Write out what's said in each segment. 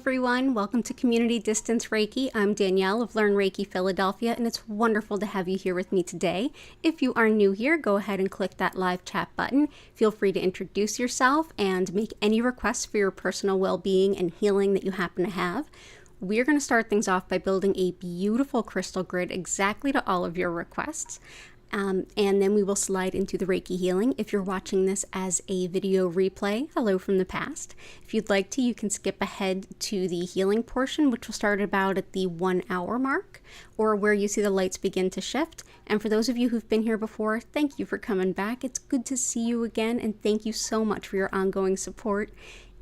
everyone. Welcome to Community Distance Reiki. I'm Danielle of Learn Reiki Philadelphia, and it's wonderful to have you here with me today. If you are new here, go ahead and click that live chat button. Feel free to introduce yourself and make any requests for your personal well-being and healing that you happen to have. We're going to start things off by building a beautiful crystal grid exactly to all of your requests. And then we will slide into the Reiki healing. If you're watching this as a video replay, hello from the past. If you'd like to, you can skip ahead to the healing portion, which will start about at the 1 hour mark, or where you see the lights begin to shift. And for those of you who've been here before, thank you for coming back. It's good to see you again, and thank you so much for your ongoing support.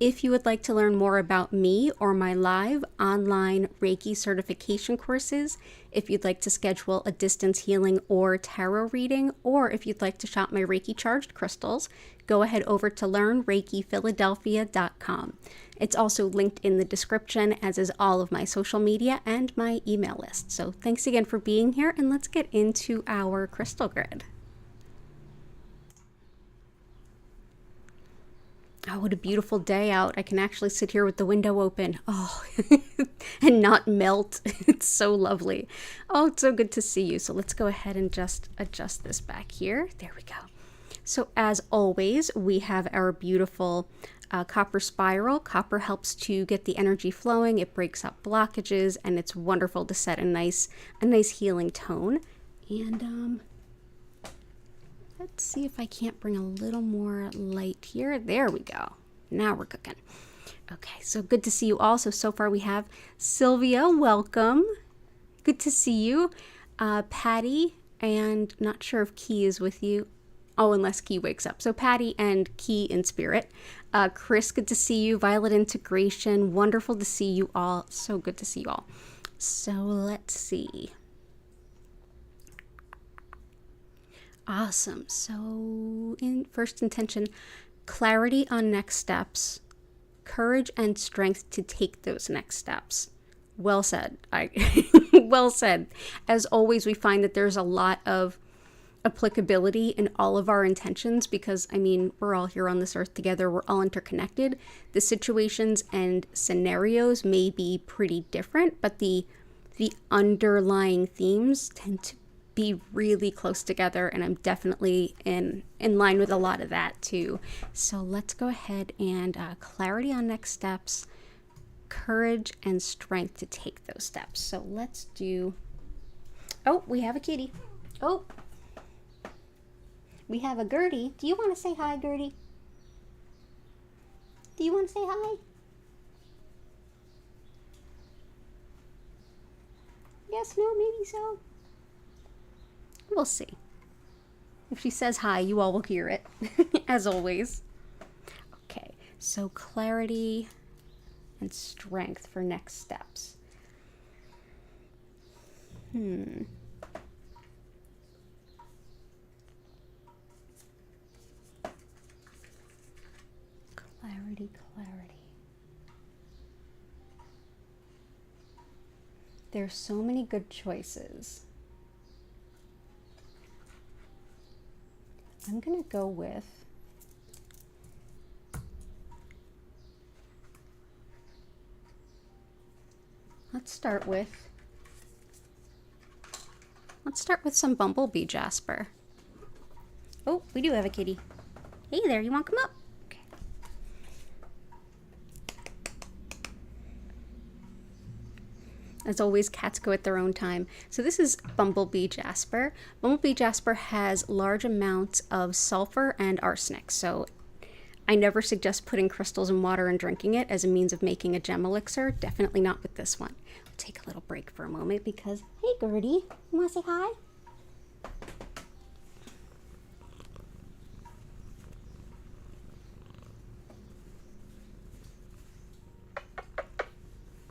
If you would like to learn more about me or my live online Reiki certification courses, if you'd like to schedule a distance healing or tarot reading, or if you'd like to shop my Reiki charged crystals, go ahead over to learnreikiphiladelphia.com. It's also linked in the description, as is all of my social media and my email list. So thanks again for being here, and let's get into our crystal grid. Oh, what a beautiful day out. I can actually sit here with the window open. Oh, and not melt. It's so lovely. Oh, it's so good to see you. So let's go ahead and just adjust this back here. There we go. So as always, we have our beautiful copper spiral. Copper helps to get the energy flowing. It breaks up blockages, and it's wonderful to set a nice healing tone. And let's see if I can't bring a little more light here. There we go. Now we're cooking. Okay, so good to see you all. So far we have Sylvia, welcome. Good to see you. Patty, and not sure if Key is with you. Oh, unless Key wakes up. So Patty and Key in spirit. Chris, good to see you. Violet Integration, wonderful to see you all. So good to see you all. So let's see. Awesome. So in first intention, clarity on next steps, courage and strength to take those next steps. Well said. Well said. As always, we find that there's a lot of applicability in all of our intentions because, I mean, we're all here on this earth together. We're all interconnected. The situations and scenarios may be pretty different, but the underlying themes tend to be really close together, and I'm definitely in line with a lot of that too. So let's go ahead and clarity on next steps, courage and strength to take those steps. So let's do, oh, we have a kitty. Oh, we have a Gertie. Do you want to say hi, Gertie? Do you want to say hi? Yes, no, maybe so. We'll see. If she says hi, you all will hear it, as always. Okay, so clarity and strength for next steps. Clarity. There's so many good choices. I'm going to go with let's start with some bumblebee jasper. Oh, we do have a kitty. Hey there, you want to come up? Okay. As always, cats go at their own time. So this is bumblebee jasper. Bumblebee jasper has large amounts of sulfur and arsenic. So I never suggest putting crystals in water and drinking it as a means of making a gem elixir. Definitely not with this one. We'll take a little break for a moment because, hey Gertie, you want to say hi?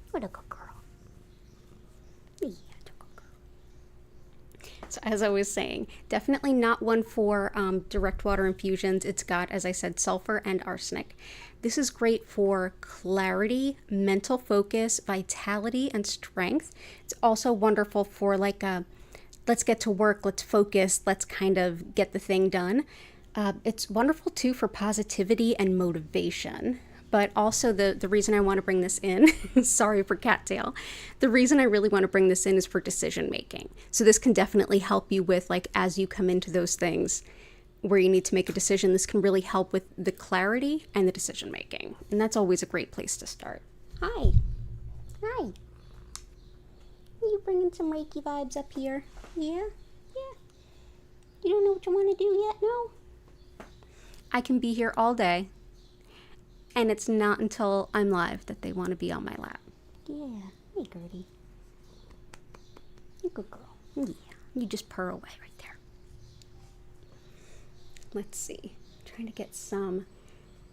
What a good girl. So as I was saying, definitely not one for direct water infusions. It's got, as I said, sulfur and arsenic. This is great for clarity, mental focus, vitality, and strength. It's also wonderful for like a, let's get to work, let's focus, let's kind of get the thing done. It's wonderful too for positivity and motivation. But also the reason I want to bring this in, sorry for cattail, the reason I really want to bring this in is for decision making. So this can definitely help you with, like, as you come into those things where you need to make a decision, this can really help with the clarity and the decision making. And that's always a great place to start. Hi. Hi. Are you bringing some Reiki vibes up here? Yeah? Yeah. You don't know what you want to do yet? No? I can be here all day. And it's not until I'm live that they want to be on my lap. Yeah. Hey, Gertie. You good girl. Yeah. You just purr away right there. Let's see. Trying to get some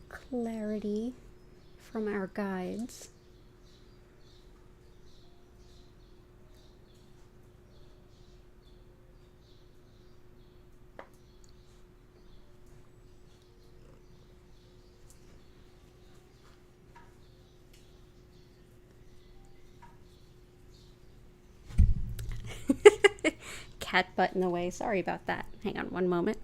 clarity from our guides. Cat butt in the way. Sorry about that. Hang on one moment.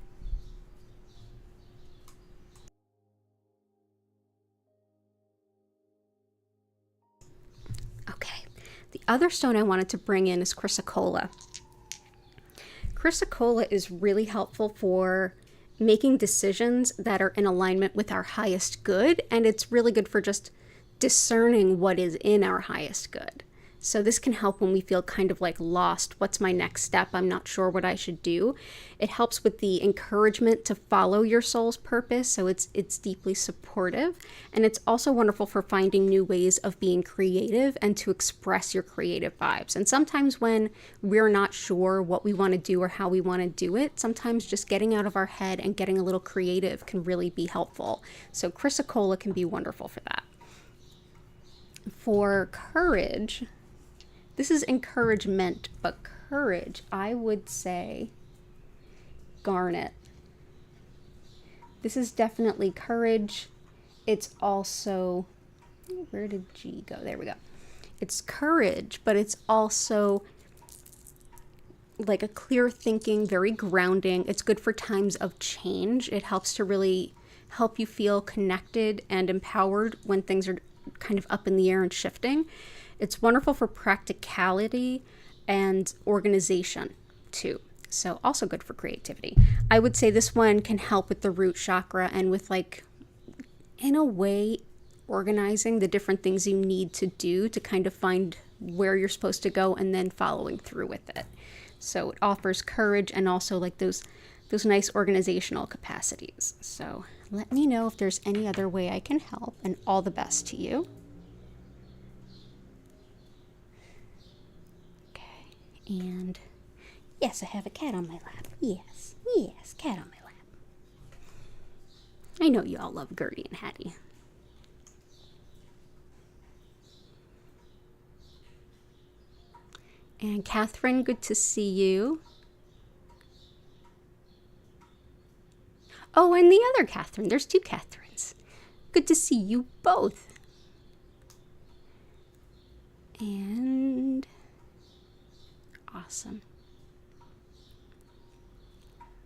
Okay. The other stone I wanted to bring in is chrysocolla. Chrysocolla is really helpful for making decisions that are in alignment with our highest good, and it's really good for just discerning what is in our highest good. So this can help when we feel kind of like lost. What's my next step? I'm not sure what I should do. It helps with the encouragement to follow your soul's purpose. So it's deeply supportive. And it's also wonderful for finding new ways of being creative and to express your creative vibes. And sometimes when we're not sure what we want to do or how we want to do it, sometimes just getting out of our head and getting a little creative can really be helpful. So chrysocolla can be wonderful for that. For courage, this is encouragement, but courage, I would say garnet. This is definitely courage. It's also, where did G go? There we go. It's courage, but it's also like a clear thinking, very grounding. It's good for times of change. It helps to really help you feel connected and empowered when things are kind of up in the air and shifting. It's wonderful for practicality and organization too. So also good for creativity. I would say this one can help with the root chakra and with, like, in a way, organizing the different things you need to do to kind of find where you're supposed to go and then following through with it. So it offers courage and also like those nice organizational capacities. So let me know if there's any other way I can help, and all the best to you. And yes, I have a cat on my lap. Yes, cat on my lap. I know you all love Gertie and Hattie. And Catherine, good to see you. Oh, and the other Catherine. There's two Catherines. Good to see you both. And awesome.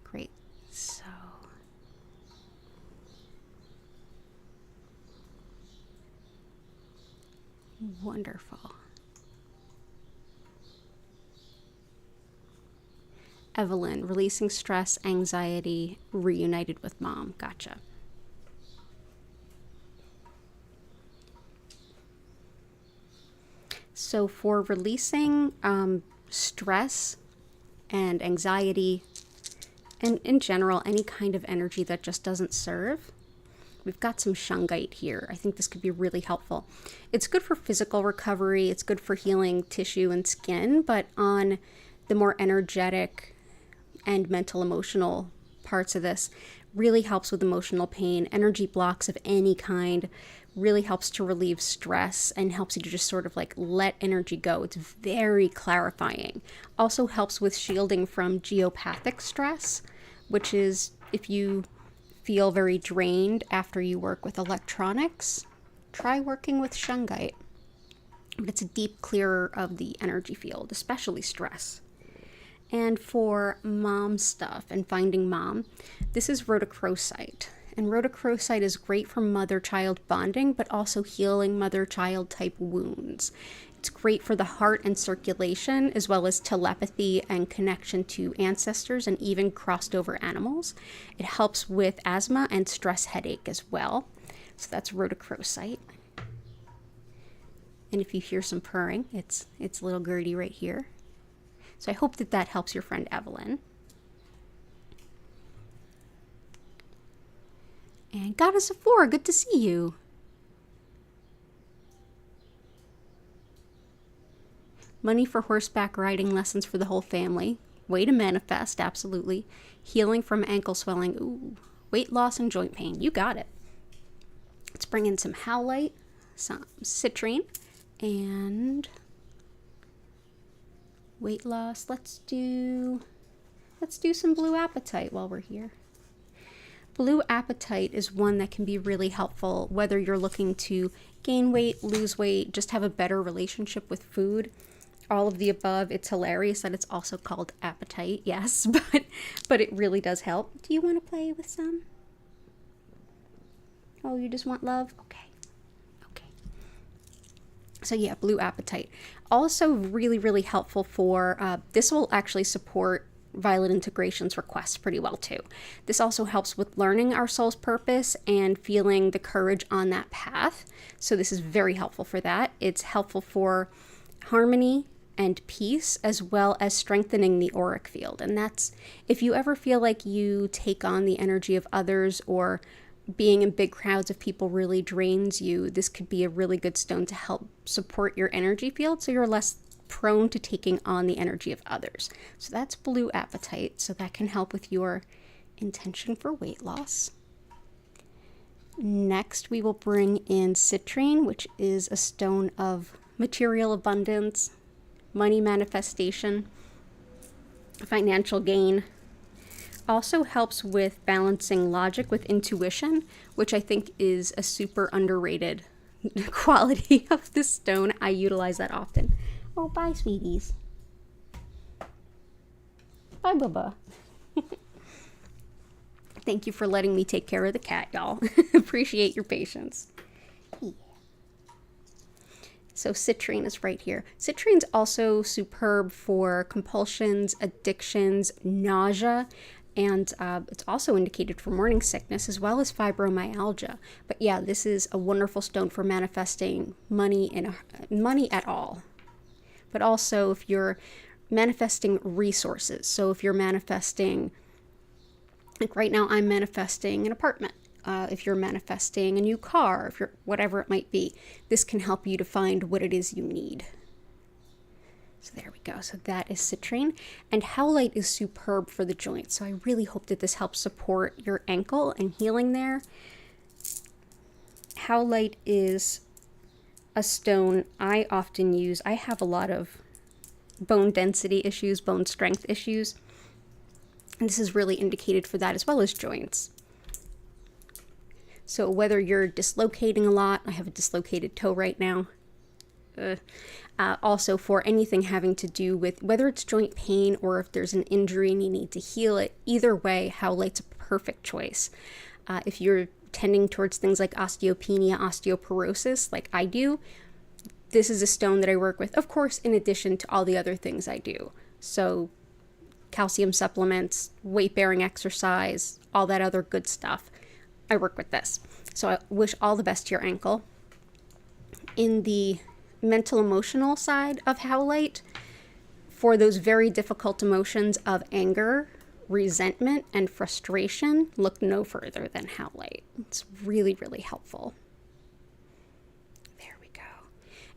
Great. So wonderful. Evelyn, releasing stress, anxiety, reunited with mom. Gotcha. So for releasing stress and anxiety, and in general, any kind of energy that just doesn't serve, we've got some shungite here. I think this could be really helpful. It's good for physical recovery. It's good for healing tissue and skin, but on the more energetic and mental emotional parts of this, really helps with emotional pain. Energy blocks of any kind really helps to relieve stress and helps you to just sort of like let energy go. It's very clarifying. Also helps with shielding from geopathic stress, which is if you feel very drained after you work with electronics, try working with shungite. But it's a deep clearer of the energy field, especially stress. And for mom stuff and finding mom, this is rhodochrosite. And rhodochrosite is great for mother-child bonding, but also healing mother-child type wounds. It's great for the heart and circulation, as well as telepathy and connection to ancestors and even crossed over animals. It helps with asthma and stress headache as well. So that's rhodochrosite. And if you hear some purring, it's little Gertie right here. So I hope that that helps your friend Evelyn. And Goddess of Four, good to see you. Money for horseback riding lessons for the whole family. Way to manifest, absolutely. Healing from ankle swelling. Ooh, weight loss and joint pain. You got it. Let's bring in some howlite, some citrine, and weight loss. Let's do some blue apatite while we're here. Blue apatite is one that can be really helpful whether you're looking to gain weight, lose weight, just have a better relationship with food. All of the above. It's hilarious that it's also called apatite, yes, but it really does help. Do you want to play with some? Oh, you just want love? Okay. So yeah, blue apatite. Also really, really helpful for, this will actually support Violet Integration's requests pretty well too. This also helps with learning our soul's purpose and feeling the courage on that path. So this is very helpful for that. It's helpful for harmony and peace, as well as strengthening the auric field. And that's, if you ever feel like you take on the energy of others or being in big crowds of people really drains you, this could be a really good stone to help support your energy field so you're less prone to taking on the energy of others. So that's blue apatite, so that can help with your intention for weight loss. Next, we will bring in citrine, which is a stone of material abundance, money manifestation, financial gain. Also helps with balancing logic with intuition, which I think is a super underrated quality of this stone. I utilize that often. Oh, bye, sweeties. Bye, Bubba. Thank you for letting me take care of the cat, y'all. Appreciate your patience. Yeah. So citrine is right here. Citrine's also superb for compulsions, addictions, nausea, and it's also indicated for morning sickness as well as fibromyalgia. But yeah, this is a wonderful stone for manifesting money at all. But also if you're manifesting resources. So if you're manifesting, like right now I'm manifesting an apartment. If you're manifesting a new car, if you're whatever it might be, this can help you to find what it is you need. So there we go. So that is citrine. And howlite is superb for the joints. So I really hope that this helps support your ankle and healing there. Howlite is a stone I often use. I have a lot of bone density issues, bone strength issues. And this is really indicated for that as well as joints. So whether you're dislocating a lot, I have a dislocated toe right now. Also for anything having to do with whether it's joint pain or if there's an injury and you need to heal it, either way, howlite's a perfect choice. If you're tending towards things like osteopenia, osteoporosis, like I do, this is a stone that I work with, of course, in addition to all the other things I do. So calcium supplements, weight-bearing exercise, all that other good stuff. I work with this. So I wish all the best to your ankle. In the mental emotional side of howlite, for those very difficult emotions of anger, resentment, and frustration, look no further than howlite. It's really, really helpful. There we go.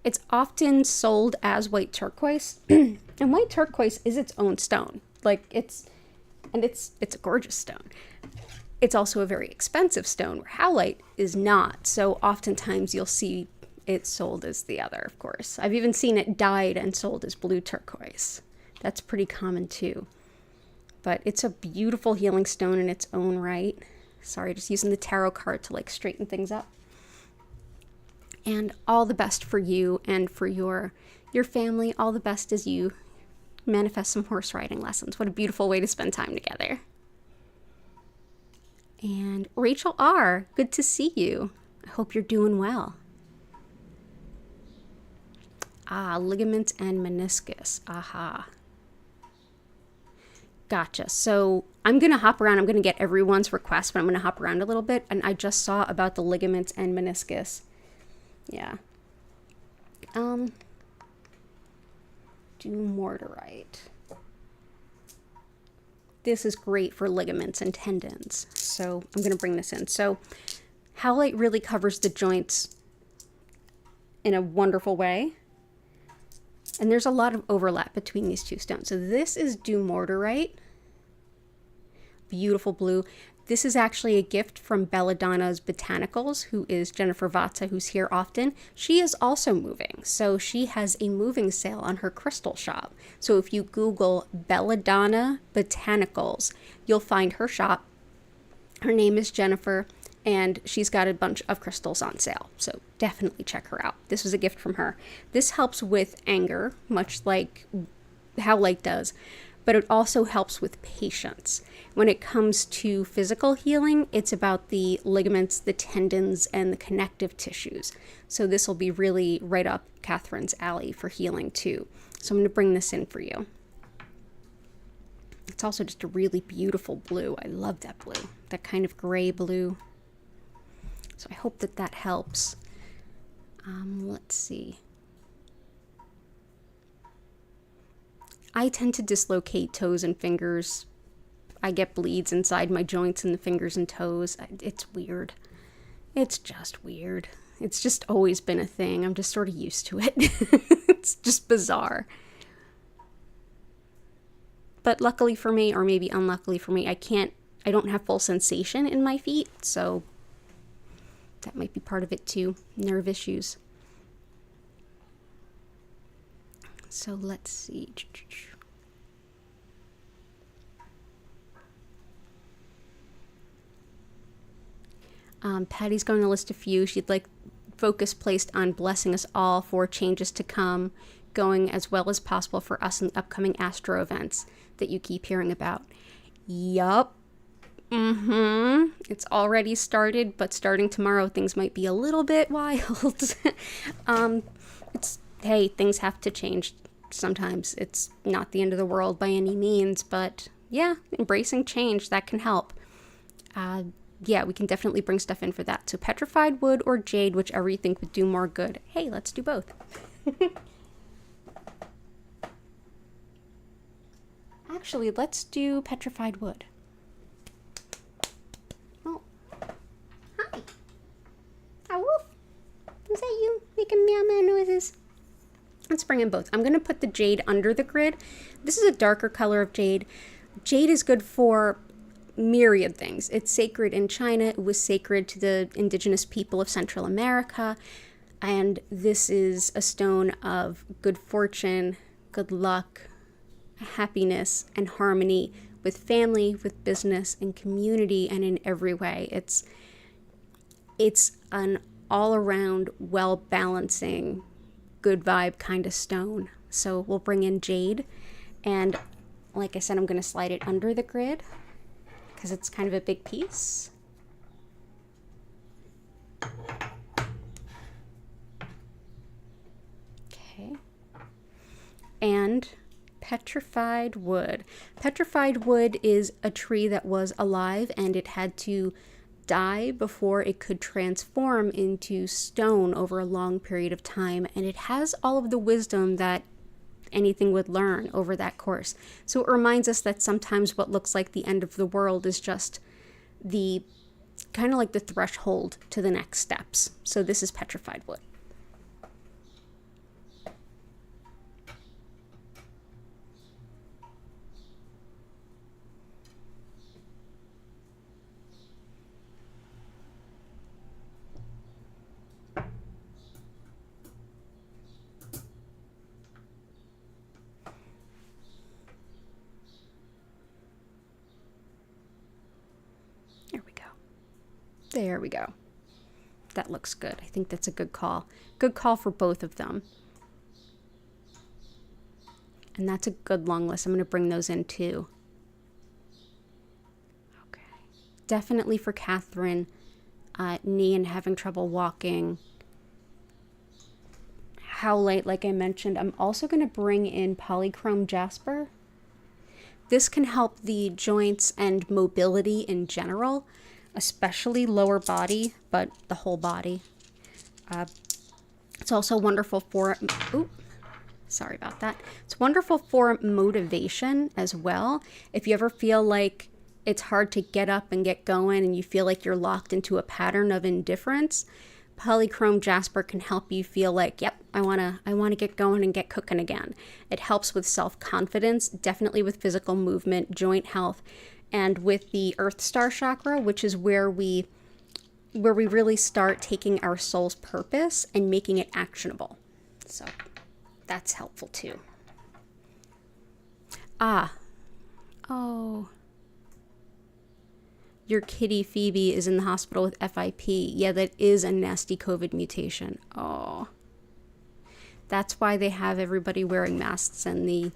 It's often sold as white turquoise, and white turquoise is its own stone. Like it's a gorgeous stone. It's also a very expensive stone, where howlite is not. So oftentimes you'll see it sold as the other, of course. I've even seen it dyed and sold as blue turquoise. That's pretty common too. But it's a beautiful healing stone in its own right. Sorry, just using the tarot card to like straighten things up. And all the best for you and for your family. All the best as you manifest some horse riding lessons. What a beautiful way to spend time together. And Rachel R., good to see you. I hope you're doing well. Ligaments and meniscus. Aha. Gotcha. So I'm going to hop around. I'm going to get everyone's request, but I'm going to hop around a little bit. And I just saw about the ligaments and meniscus. Yeah. Dumortierite. This is great for ligaments and tendons. So I'm going to bring this in. So howlite really covers the joints in a wonderful way. And there's a lot of overlap between these two stones. So this is dumortierite. Beautiful blue. This is actually a gift from Belladonna's Botanicals, who is Jennifer Vatsa, who's here often. She is also moving. So she has a moving sale on her crystal shop. So if you Google Belladonna Botanicals, you'll find her shop. Her name is Jennifer, and she's got a bunch of crystals on sale. So definitely check her out. This was a gift from her. This helps with anger, much like howlite does, but it also helps with patience. When it comes to physical healing, it's about the ligaments, the tendons, and the connective tissues. So this will be really right up Catherine's alley for healing too. So I'm going to bring this in for you. It's also just a really beautiful blue. I love that blue, that kind of gray blue. So I hope that that helps. Let's see. I tend to dislocate toes and fingers. I get bleeds inside my joints in the fingers and toes. It's weird. It's just weird. It's just always been a thing. I'm just sort of used to it. It's just bizarre. But luckily for me, or maybe unluckily for me, I don't have full sensation in my feet, so that might be part of it too. Nerve issues. So let's see. Patty's going to list a few. She'd like focus placed on blessing us all for changes to come, going as well as possible for us in the upcoming astro events that you keep hearing about. Yup. It's already started, but starting tomorrow, things might be a little bit wild. Hey, things have to change sometimes. It's not the end of the world by any means, but yeah, embracing change, that can help. Yeah, we can definitely bring stuff in for that. So petrified wood or jade, whichever you think would do more good. Hey, let's do both. Actually, let's do petrified wood. Oh. Hi. Ah, woof. Is that you making meow meow noises? Let's bring in both. I'm going to put the jade under the grid. This is a darker color of jade. Jade is good for myriad things. It's sacred in China. It was sacred to the indigenous people of Central America. And this is a stone of good fortune, good luck, happiness, and harmony with family, with business, and community, and in every way. It's an all-around, well-balancing, good vibe kind of stone. So we'll bring in jade, and like I said, I'm going to slide it under the grid because it's kind of a big piece. Okay. And petrified wood. Petrified wood is a tree that was alive and it had to die before it could transform into stone over a long period of time, and it has all of the wisdom that anything would learn over that course. So it reminds us that sometimes what looks like the end of the world is just the kind of like the threshold to the next steps. So this is petrified wood. There we go. That looks good. I think that's a good call. Good call for both of them. And that's a good long list. I'm going to bring those in too. Okay. definitely for Catherine, knee and having trouble walking. Howlite, like I mentioned. I'm also going to bring in polychrome jasper. This can help the joints and mobility in general, especially lower body, but the whole body. It's also wonderful for, sorry about that. It's wonderful for motivation as well. If you ever feel like it's hard to get up and get going and you feel like you're locked into a pattern of indifference, polychrome jasper can help you feel like, yep, I want to get going and get cooking again. It helps with self-confidence, definitely with physical movement, joint health, and with the Earth Star chakra, which is where we really start taking our soul's purpose and making it actionable. So that's helpful too. Oh. Your kitty Phoebe is in the hospital with FIP. Yeah, that is a nasty COVID mutation. Oh. That's why they have everybody wearing masks in the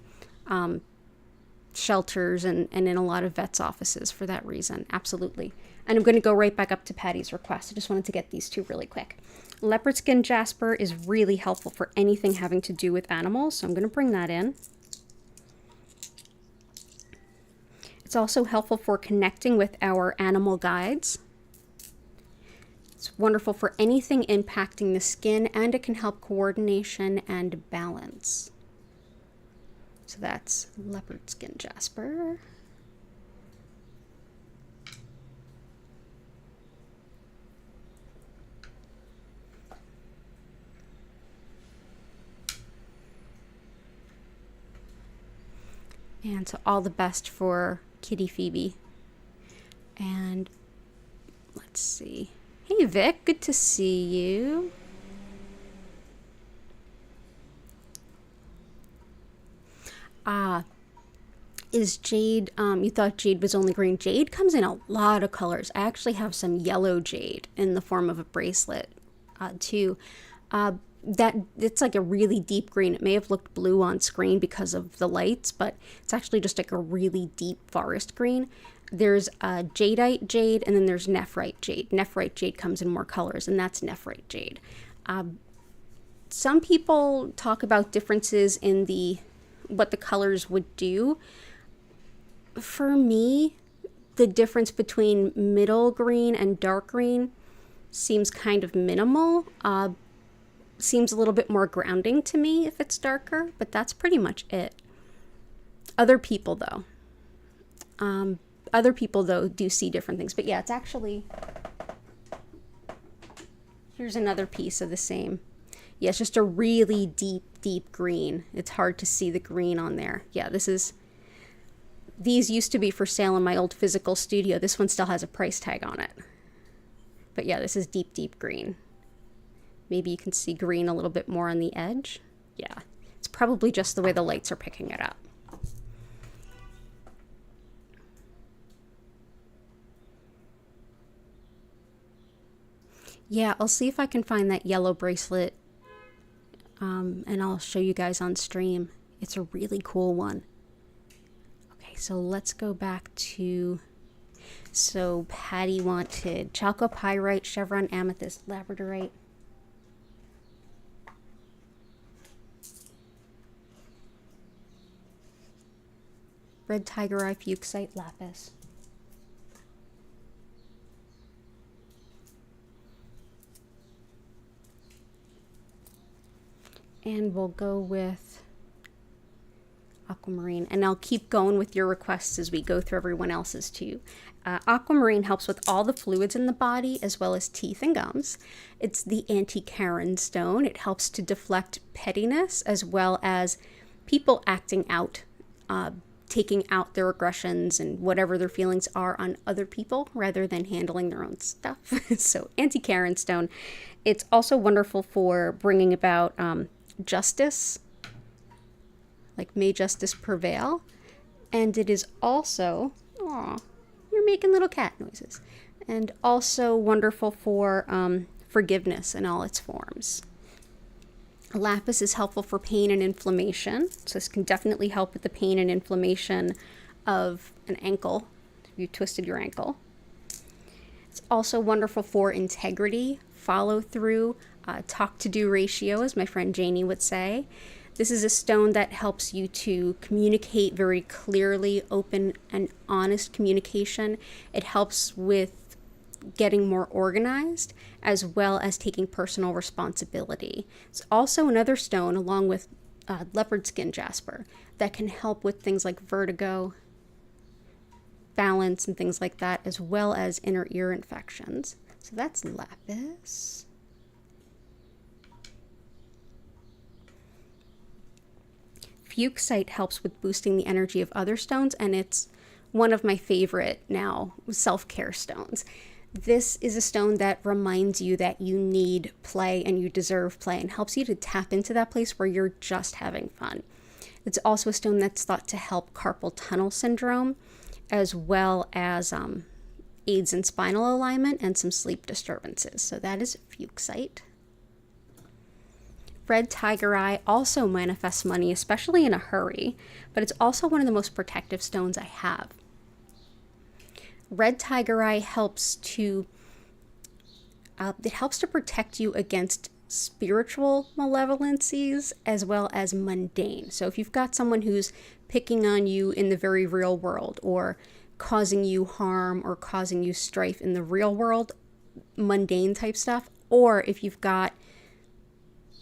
shelters and in a lot of vets' offices for that reason. Absolutely. And I'm going to go right back up to Patty's request. I just wanted to get these two really quick. Leopard skin jasper is really helpful for anything having to do with animals, so I'm going to bring that in. It's also helpful for connecting with our animal guides. It's wonderful for anything impacting the skin, and it can help coordination and balance. So that's leopard skin jasper. And so all the best for Kitty Phoebe. And let's see. Hey Vic, good to see you. Is jade, you thought jade was only green. Jade comes in a lot of colors. I actually have some yellow jade in the form of a bracelet too. That it's like a really deep green. It may have looked blue on screen because of the lights, but it's actually just like a really deep forest green. There's jadeite jade, and then there's nephrite jade. Nephrite jade comes in more colors, and that's nephrite jade. Some people talk about differences in what the colors would do. For me, the difference between middle green and dark green seems kind of minimal. Seems a little bit more grounding to me if it's darker, but that's pretty much it. Other people though do see different things. But yeah, it's actually, here's another piece of the same. Yeah, it's just a really deep green. It's hard to see the green on there. Yeah, these used to be for sale in my old physical studio. This one still has a price tag on it. But yeah, this is deep green. Maybe you can see green a little bit more on the edge. Yeah, it's probably just the way the lights are picking it up. Yeah, I'll see if I can find that yellow bracelet, and I'll show you guys on stream. It's a really cool one. Okay, so let's go back to, so Patty wanted chalcopyrite, chevron amethyst, labradorite. Red tiger eye, fuchsite, lapis. And we'll go with aquamarine. And I'll keep going with your requests as we go through everyone else's too. Aquamarine helps with all the fluids in the body as well as teeth and gums. It's the anti-Karen stone. It helps to deflect pettiness as well as people acting out, taking out their aggressions and whatever their feelings are on other people rather than handling their own stuff. So anti-Karen stone. It's also wonderful for bringing about justice, like may justice prevail. And it is also, you're making little cat noises, and also wonderful for forgiveness in all its forms. Lapis is helpful for pain and inflammation, so this can definitely help with the pain and inflammation of an ankle, if you twisted your ankle. It's also wonderful for integrity, follow through, talk to do ratio, as my friend Janie would say. This is a stone that helps you to communicate very clearly, open and honest communication. It helps with getting more organized, as well as taking personal responsibility. It's also another stone, along with leopard skin jasper, that can help with things like vertigo, balance, and things like that, as well as inner ear infections. So that's lapis. Fuchsite helps with boosting the energy of other stones, and it's one of my favorite now self-care stones. This is a stone that reminds you that you need play and you deserve play, and helps you to tap into that place where you're just having fun. It's also a stone that's thought to help carpal tunnel syndrome, as well as aids in spinal alignment and some sleep disturbances. So that is fuchsite. Red tiger eye also manifests money, especially in a hurry, but it's also one of the most protective stones I have. Red tiger eye helps to protect you against spiritual malevolencies as well as mundane. So if you've got someone who's picking on you in the very real world, or causing you harm or causing you strife in the real world, mundane type stuff, or if you've got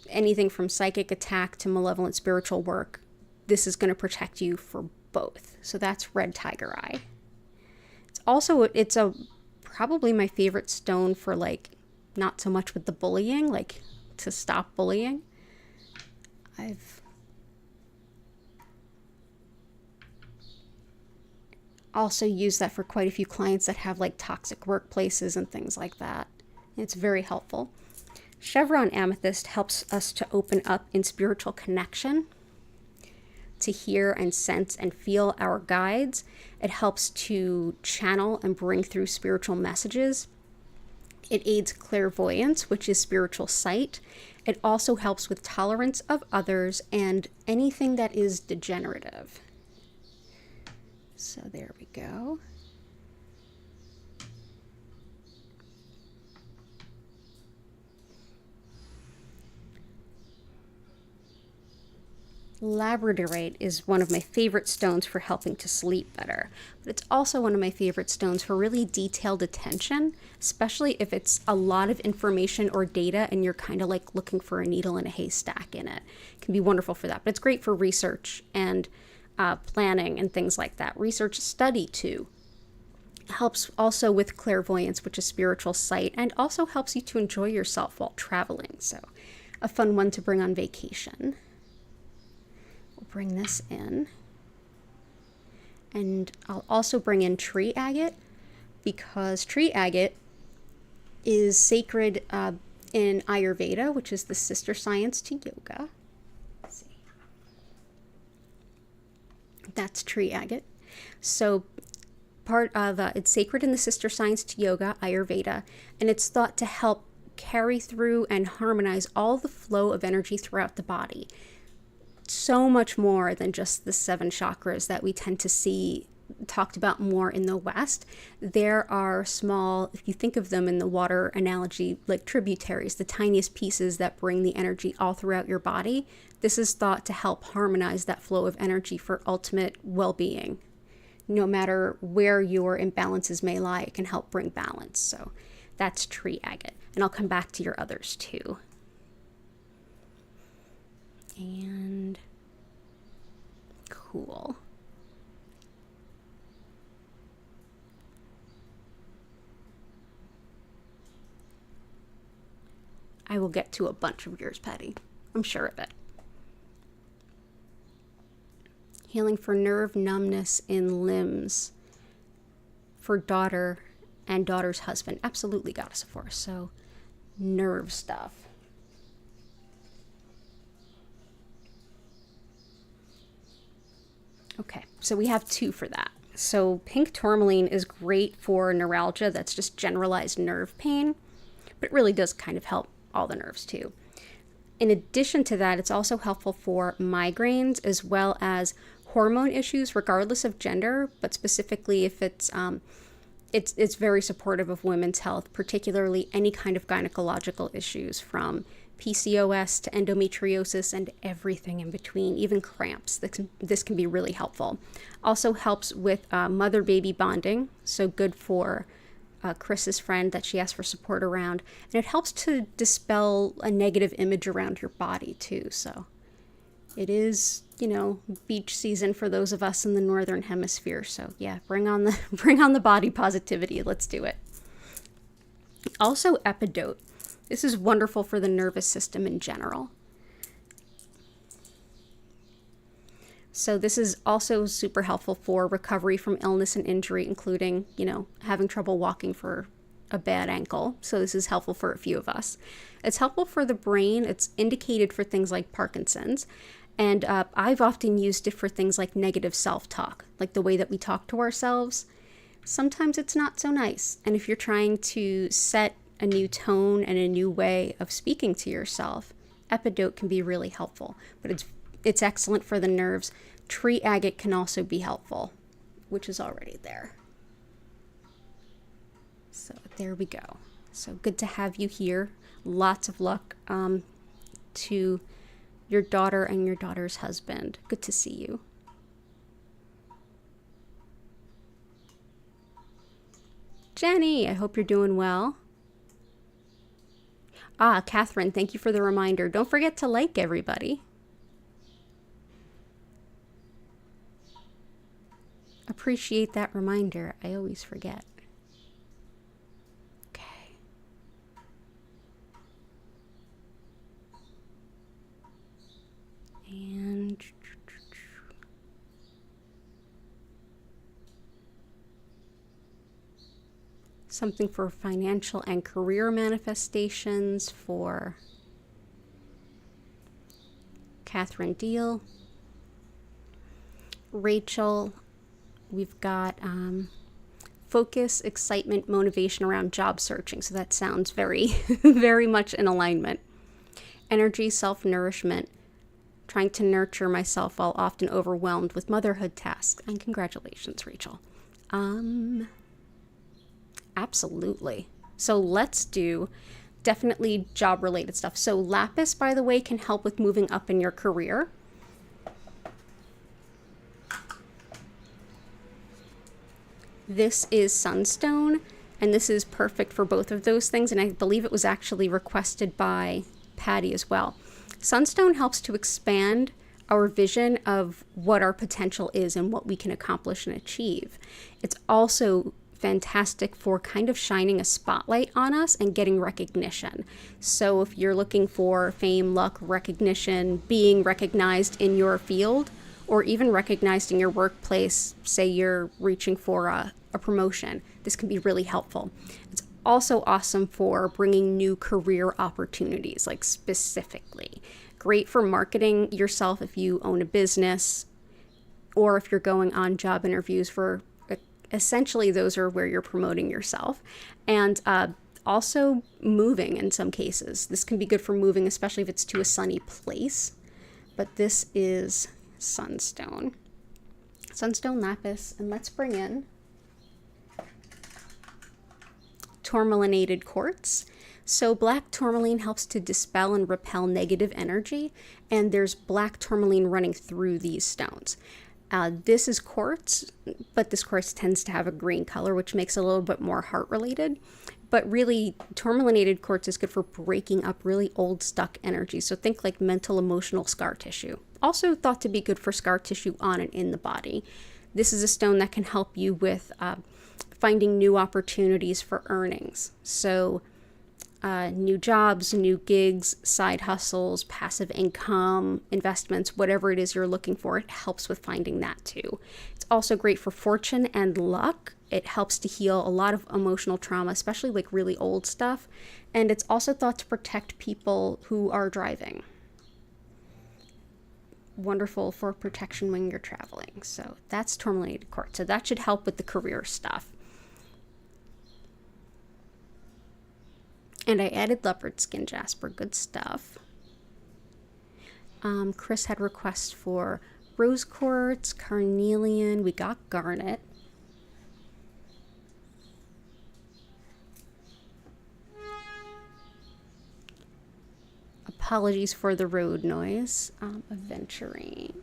anything from psychic attack to malevolent spiritual work, this is going to protect you for both. So that's red tiger eye. It's probably my favorite stone for, like, not so much with the bullying, like to stop bullying. I've also used that for quite a few clients that have like toxic workplaces and things like that. It's very helpful. Chevron amethyst helps us to open up in spiritual connection, to hear and sense and feel our guides. It helps to channel and bring through spiritual messages. It aids clairvoyance, which is spiritual sight. It also helps with tolerance of others and anything that is degenerative. So there we go. Labradorite is one of my favorite stones for helping to sleep better, but it's also one of my favorite stones for really detailed attention, especially if it's a lot of information or data and you're kind of like looking for a needle in a haystack in it. It can be wonderful for that, but it's great for research and planning and things like that. Research study too. Helps also with clairvoyance, which is spiritual sight, and also helps you to enjoy yourself while traveling. So a fun one to bring on vacation. We'll bring this in. And I'll also bring in tree agate, because tree agate is sacred in Ayurveda, which is the sister science to yoga. Let's see. That's tree agate. So part of it's sacred in the sister science to yoga, Ayurveda, and it's thought to help carry through and harmonize all the flow of energy throughout the body. So much more than just the 7 chakras that we tend to see talked about more in the West. There are small, if you think of them in the water analogy, like tributaries, the tiniest pieces that bring the energy all throughout your body. This is thought to help harmonize that flow of energy for ultimate well-being. No matter where your imbalances may lie, it can help bring balance. So that's tree agate. And I'll come back to your others too. And cool. I will get to a bunch of yours, Patty. I'm sure of it. Healing for nerve numbness in limbs for daughter and daughter's husband. Absolutely, Goddess of Force. So nerve stuff. Okay, so we have 2 for that. So pink tourmaline is great for neuralgia, that's just generalized nerve pain, but it really does kind of help all the nerves too. In addition to that, it's also helpful for migraines as well as hormone issues, regardless of gender, but specifically if it's it's very supportive of women's health, particularly any kind of gynecological issues, from PCOS to endometriosis and everything in between, even cramps. This can be really helpful. Also helps with mother-baby bonding, so good for Chris's friend that she asked for support around. And it helps to dispel a negative image around your body too. So it is, beach season for those of us in the northern hemisphere. So yeah, bring on the body positivity. Let's do it. Also, epidote. This is wonderful for the nervous system in general. So this is also super helpful for recovery from illness and injury, including, having trouble walking for a bad ankle. So this is helpful for a few of us. It's helpful for the brain. It's indicated for things like Parkinson's. And I've often used it for things like negative self-talk, like the way that we talk to ourselves. Sometimes it's not so nice. And if you're trying to set a new tone and a new way of speaking to yourself, epidote can be really helpful. But it's excellent for the nerves. Tree agate can also be helpful, which is already there. So there we go. So good to have you here. Lots of luck to your daughter and your daughter's husband. Good to see you. Jenny, I hope you're doing well. Catherine, thank you for the reminder. Don't forget to like everybody. Appreciate that reminder. I always forget. Okay. And something for financial and career manifestations for Catherine Deal. Rachel, we've got focus, excitement, motivation around job searching. So that sounds very, very much in alignment. Energy, self-nourishment, trying to nurture myself while often overwhelmed with motherhood tasks. And congratulations, Rachel. Absolutely. So let's do definitely job-related stuff. So lapis, by the way, can help with moving up in your career. This is sunstone, and this is perfect for both of those things. And I believe it was actually requested by Patty as well. Sunstone helps to expand our vision of what our potential is and what we can accomplish and achieve. It's also fantastic for kind of shining a spotlight on us and getting recognition. So if you're looking for fame, luck, recognition, being recognized in your field, or even recognized in your workplace, say you're reaching for a promotion, this can be really helpful. It's also awesome for bringing new career opportunities, like specifically. Great for marketing yourself if you own a business, or if you're going on job interviews for, essentially those are where you're promoting yourself. And also moving in some cases. This can be good for moving, especially if it's to a sunny place. But this is sunstone. Sunstone lapis. And let's bring in tourmalinated quartz. So black tourmaline helps to dispel and repel negative energy, and there's black tourmaline running through these stones. This is quartz, but this quartz tends to have a green color, which makes it a little bit more heart-related. But really, tourmalinated quartz is good for breaking up really old, stuck energy. So think like mental, emotional scar tissue. Also thought to be good for scar tissue on and in the body. This is a stone that can help you with finding new opportunities for earnings. So new jobs, new gigs, side hustles, passive income, investments, whatever it is you're looking for, it helps with finding that too. It's also great for fortune and luck. It helps to heal a lot of emotional trauma, especially like really old stuff. And it's also thought to protect people who are driving. Wonderful for protection when you're traveling. So that's tourmalinated quartz. So that should help with the career stuff. And I added leopard skin jasper. Good stuff. Chris had requests for rose quartz, carnelian. We got garnet. Apologies for the road noise. Aventurine.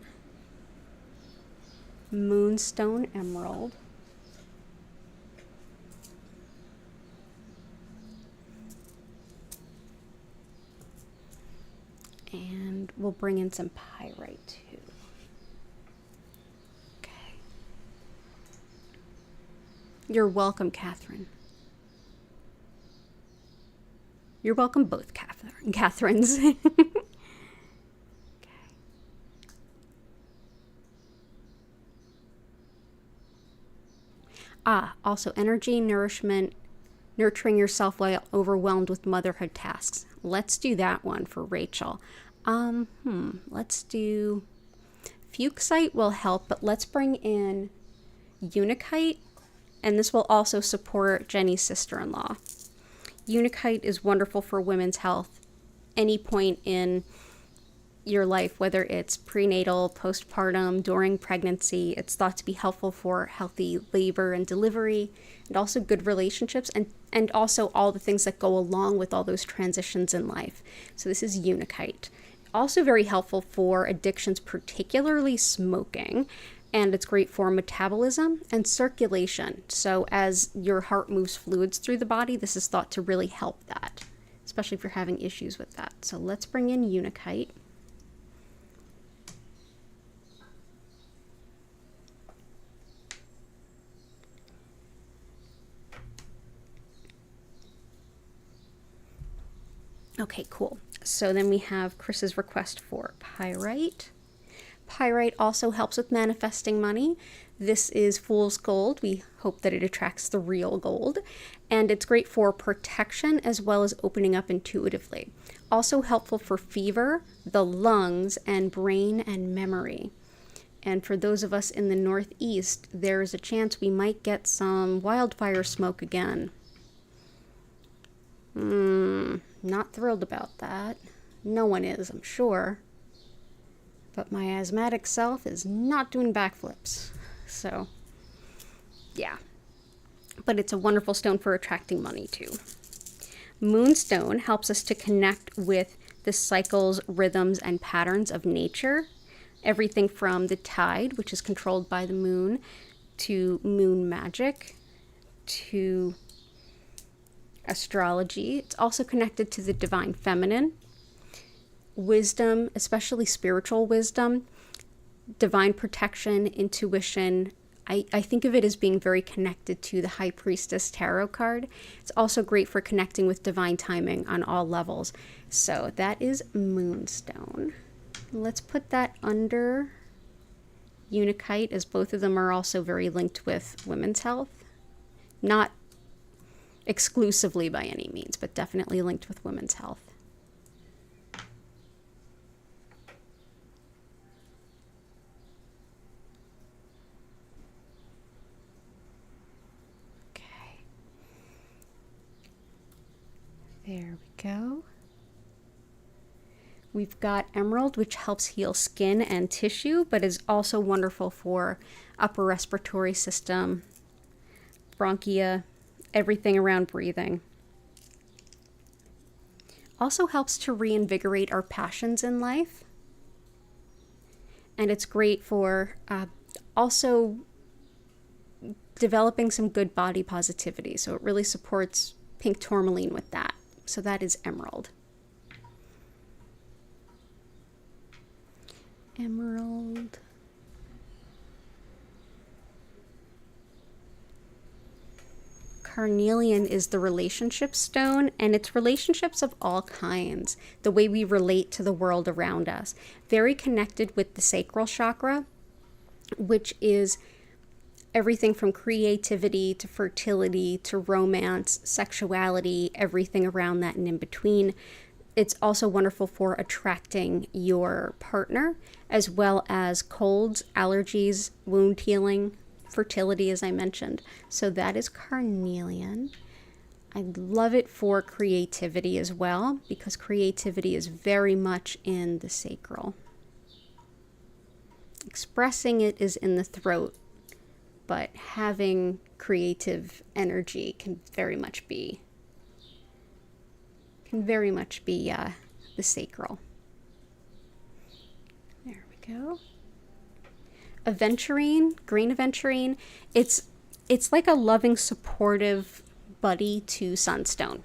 Moonstone Emerald. And we'll bring in some pyrite too. Okay. You're welcome, Catherine. You're welcome, both Catherines. Okay. Also energy, nourishment, nurturing yourself while overwhelmed with motherhood tasks. Let's do that one for Rachel. Let's do Fuchsite will help, but let's bring in Unikite, and this will also support Jenny's sister-in-law. Unikite is wonderful for women's health any point in your life, whether it's prenatal, postpartum, during pregnancy. It's thought to be helpful for healthy labor and delivery, and also good relationships, and also all the things that go along with all those transitions in life. So this is Unikite. Also very helpful for addictions, particularly smoking, and it's great for metabolism and circulation. So as your heart moves fluids through the body, this is thought to really help that, especially if you're having issues with that. So let's bring in Unikite. Okay, cool. So then we have Chris's request for pyrite. Pyrite also helps with manifesting money. This is fool's gold. We hope that it attracts the real gold. And it's great for protection as well as opening up intuitively. Also helpful for fever, the lungs, and brain and memory. And for those of us in the Northeast, there's a chance we might get some wildfire smoke again. Not thrilled about that. No one is, I'm sure. But my asthmatic self is not doing backflips. So, yeah. But it's a wonderful stone for attracting money too. Moonstone helps us to connect with the cycles, rhythms, and patterns of nature. Everything from the tide, which is controlled by the moon, to moon magic, to astrology. It's also connected to the divine feminine, wisdom, especially spiritual wisdom, divine protection, intuition. I think of it as being very connected to the High Priestess Tarot card. It's also great for connecting with divine timing on all levels. So that is Moonstone. Let's put that under Unikite, as both of them are also very linked with women's health. Not exclusively by any means, but definitely linked with women's health. Okay. There we go. We've got emerald, which helps heal skin and tissue, but is also wonderful for upper respiratory system, bronchia, everything around breathing. Also helps to reinvigorate our passions in life. And it's great for also developing some good body positivity. So it really supports pink tourmaline with that. So that is emerald. Emerald. Carnelian is the relationship stone, and it's relationships of all kinds, the way we relate to the world around us. Very connected with the sacral chakra, which is everything from creativity to fertility to romance, sexuality, everything around that and in between. It's also wonderful for attracting your partner, as well as colds, allergies, wound healing, fertility, as I mentioned. So that is carnelian. I love it for creativity as well, because creativity is very much in the sacral. Expressing it is in the throat, but having creative energy can very much be the sacral. There we go. Aventurine, green aventurine, it's like a loving, supportive buddy to sunstone.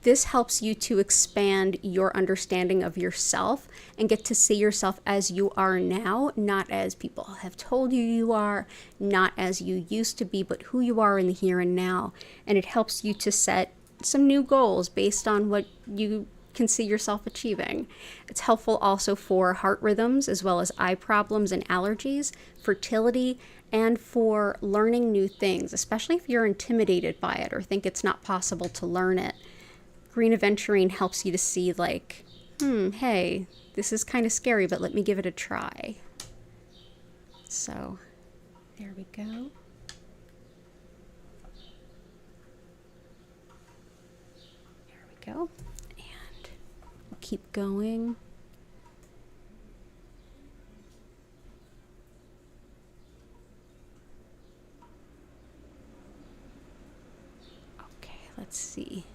This helps you to expand your understanding of yourself and get to see yourself as you are now, not as people have told you you are, not as you used to be, but who you are in the here and now. And it helps you to set some new goals based on what you can see yourself achieving. It's helpful also for heart rhythms as well as eye problems and allergies, fertility, and for learning new things, especially if you're intimidated by it or think it's not possible to learn it. Green aventurine helps you to see like, hey, this is kind of scary, but let me give it a try. So there we go. There we go. And we'll keep going. Okay, let's see.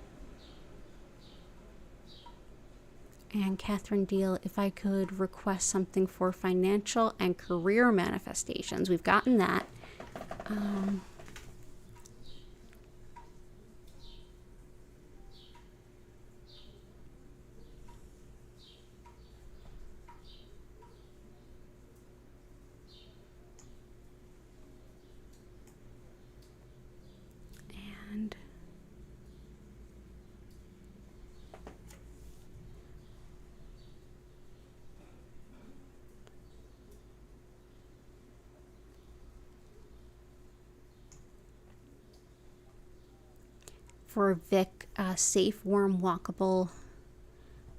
And Catherine Deal, if I could request something for financial and career manifestations. We've gotten that. And for Vic, safe, warm, walkable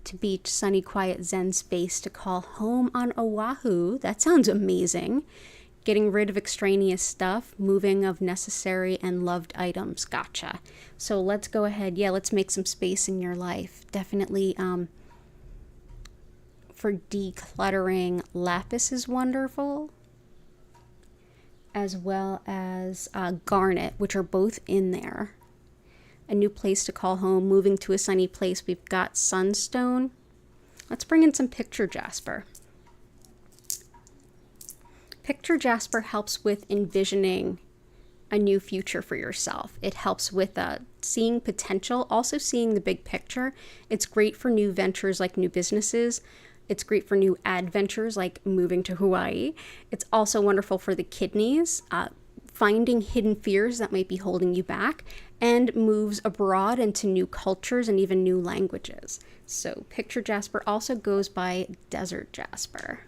to beach, sunny, quiet, zen space to call home on Oahu. That sounds amazing. Getting rid of extraneous stuff, moving of necessary and loved items. Gotcha. So let's go ahead. Yeah, let's make some space in your life. Definitely for decluttering, lapis is wonderful, as well as garnet, which are both in there. A new place to call home, moving to a sunny place. We've got sunstone. Let's bring in some picture jasper. Picture jasper helps with envisioning a new future for yourself. It helps with seeing potential, also seeing the big picture. It's great for new ventures like new businesses. It's great for new adventures like moving to Hawaii. It's also wonderful for the kidneys, finding hidden fears that might be holding you back, and moves abroad into new cultures and even new languages. So picture jasper also goes by desert jasper.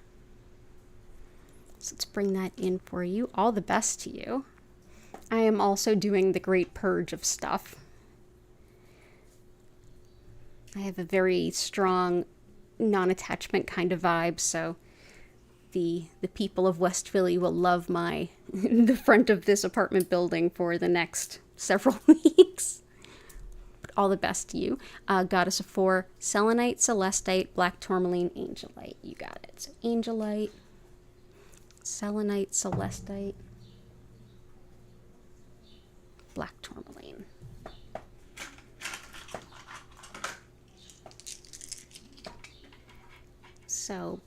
So let's bring that in for you. All the best to you. I am also doing the great purge of stuff. I have a very strong non-attachment kind of vibe, so the people of West Philly will love the front of this apartment building for the next several weeks. But all the best to you. Goddess of Four, selenite, celestite, black tourmaline, angelite. You got it. So angelite, selenite, celestite, black tourmaline. So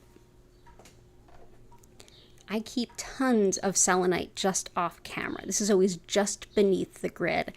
I keep tons of selenite just off camera. This is always just beneath the grid.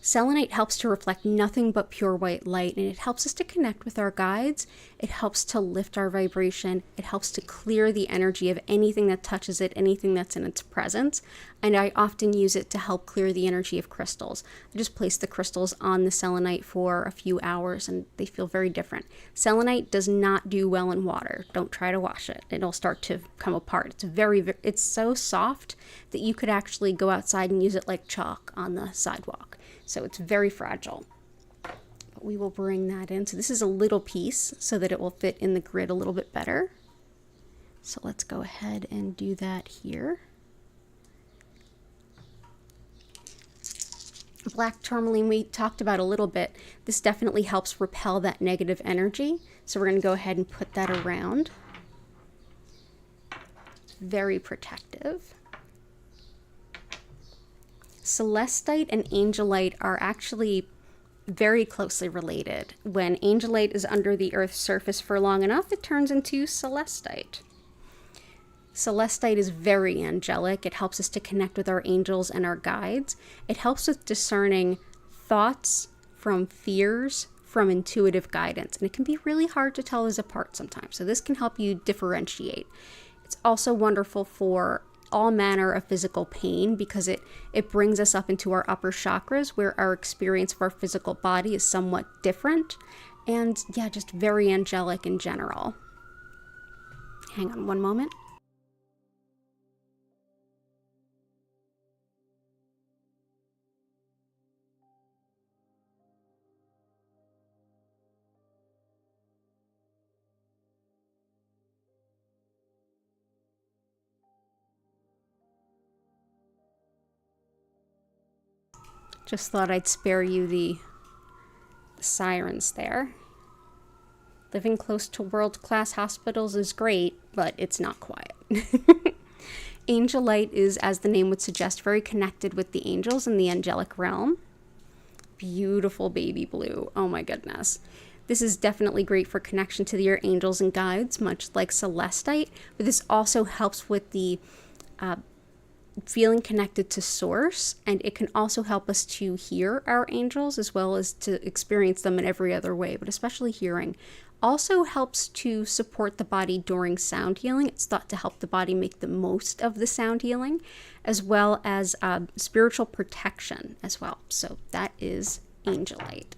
Selenite helps to reflect nothing but pure white light, and it helps us to connect with our guides. It helps to lift our vibration. It helps to clear the energy of anything that touches it, anything that's in its presence. And I often use it to help clear the energy of crystals. I just place the crystals on the selenite for a few hours, and they feel very different. Selenite does not do well in water. Don't try to wash it. It'll start to come apart. It's so soft that you could actually go outside and use it like chalk on the sidewalk. So it's very fragile. But we will bring that in. So this is a little piece so that it will fit in the grid a little bit better. So let's go ahead and do that here. Black tourmaline we talked about a little bit. This definitely helps repel that negative energy. So we're going to go ahead and put that around. It's very protective. Celestite and angelite are actually very closely related. When angelite is under the Earth's surface for long enough, it turns into celestite. Celestite is very angelic. It helps us to connect with our angels and our guides. It helps with discerning thoughts from fears from intuitive guidance. And it can be really hard to tell those apart sometimes. So this can help you differentiate. It's also wonderful for all manner of physical pain because it brings us up into our upper chakras where our experience of our physical body is somewhat different. And yeah, just very angelic in general. Hang on one moment. Just thought I'd spare you the sirens there. Living close to world-class hospitals is great, but it's not quiet. Angelite is, as the name would suggest, very connected with the angels in the angelic realm. Beautiful baby blue. Oh my goodness. This is definitely great for connection to your angels and guides, much like celestite, but this also helps with the feeling connected to source, and it can also help us to hear our angels as well as to experience them in every other way, but especially hearing. Also helps to support the body during sound healing. It's thought to help the body make the most of the sound healing, as well as spiritual protection as well. So that is angelite.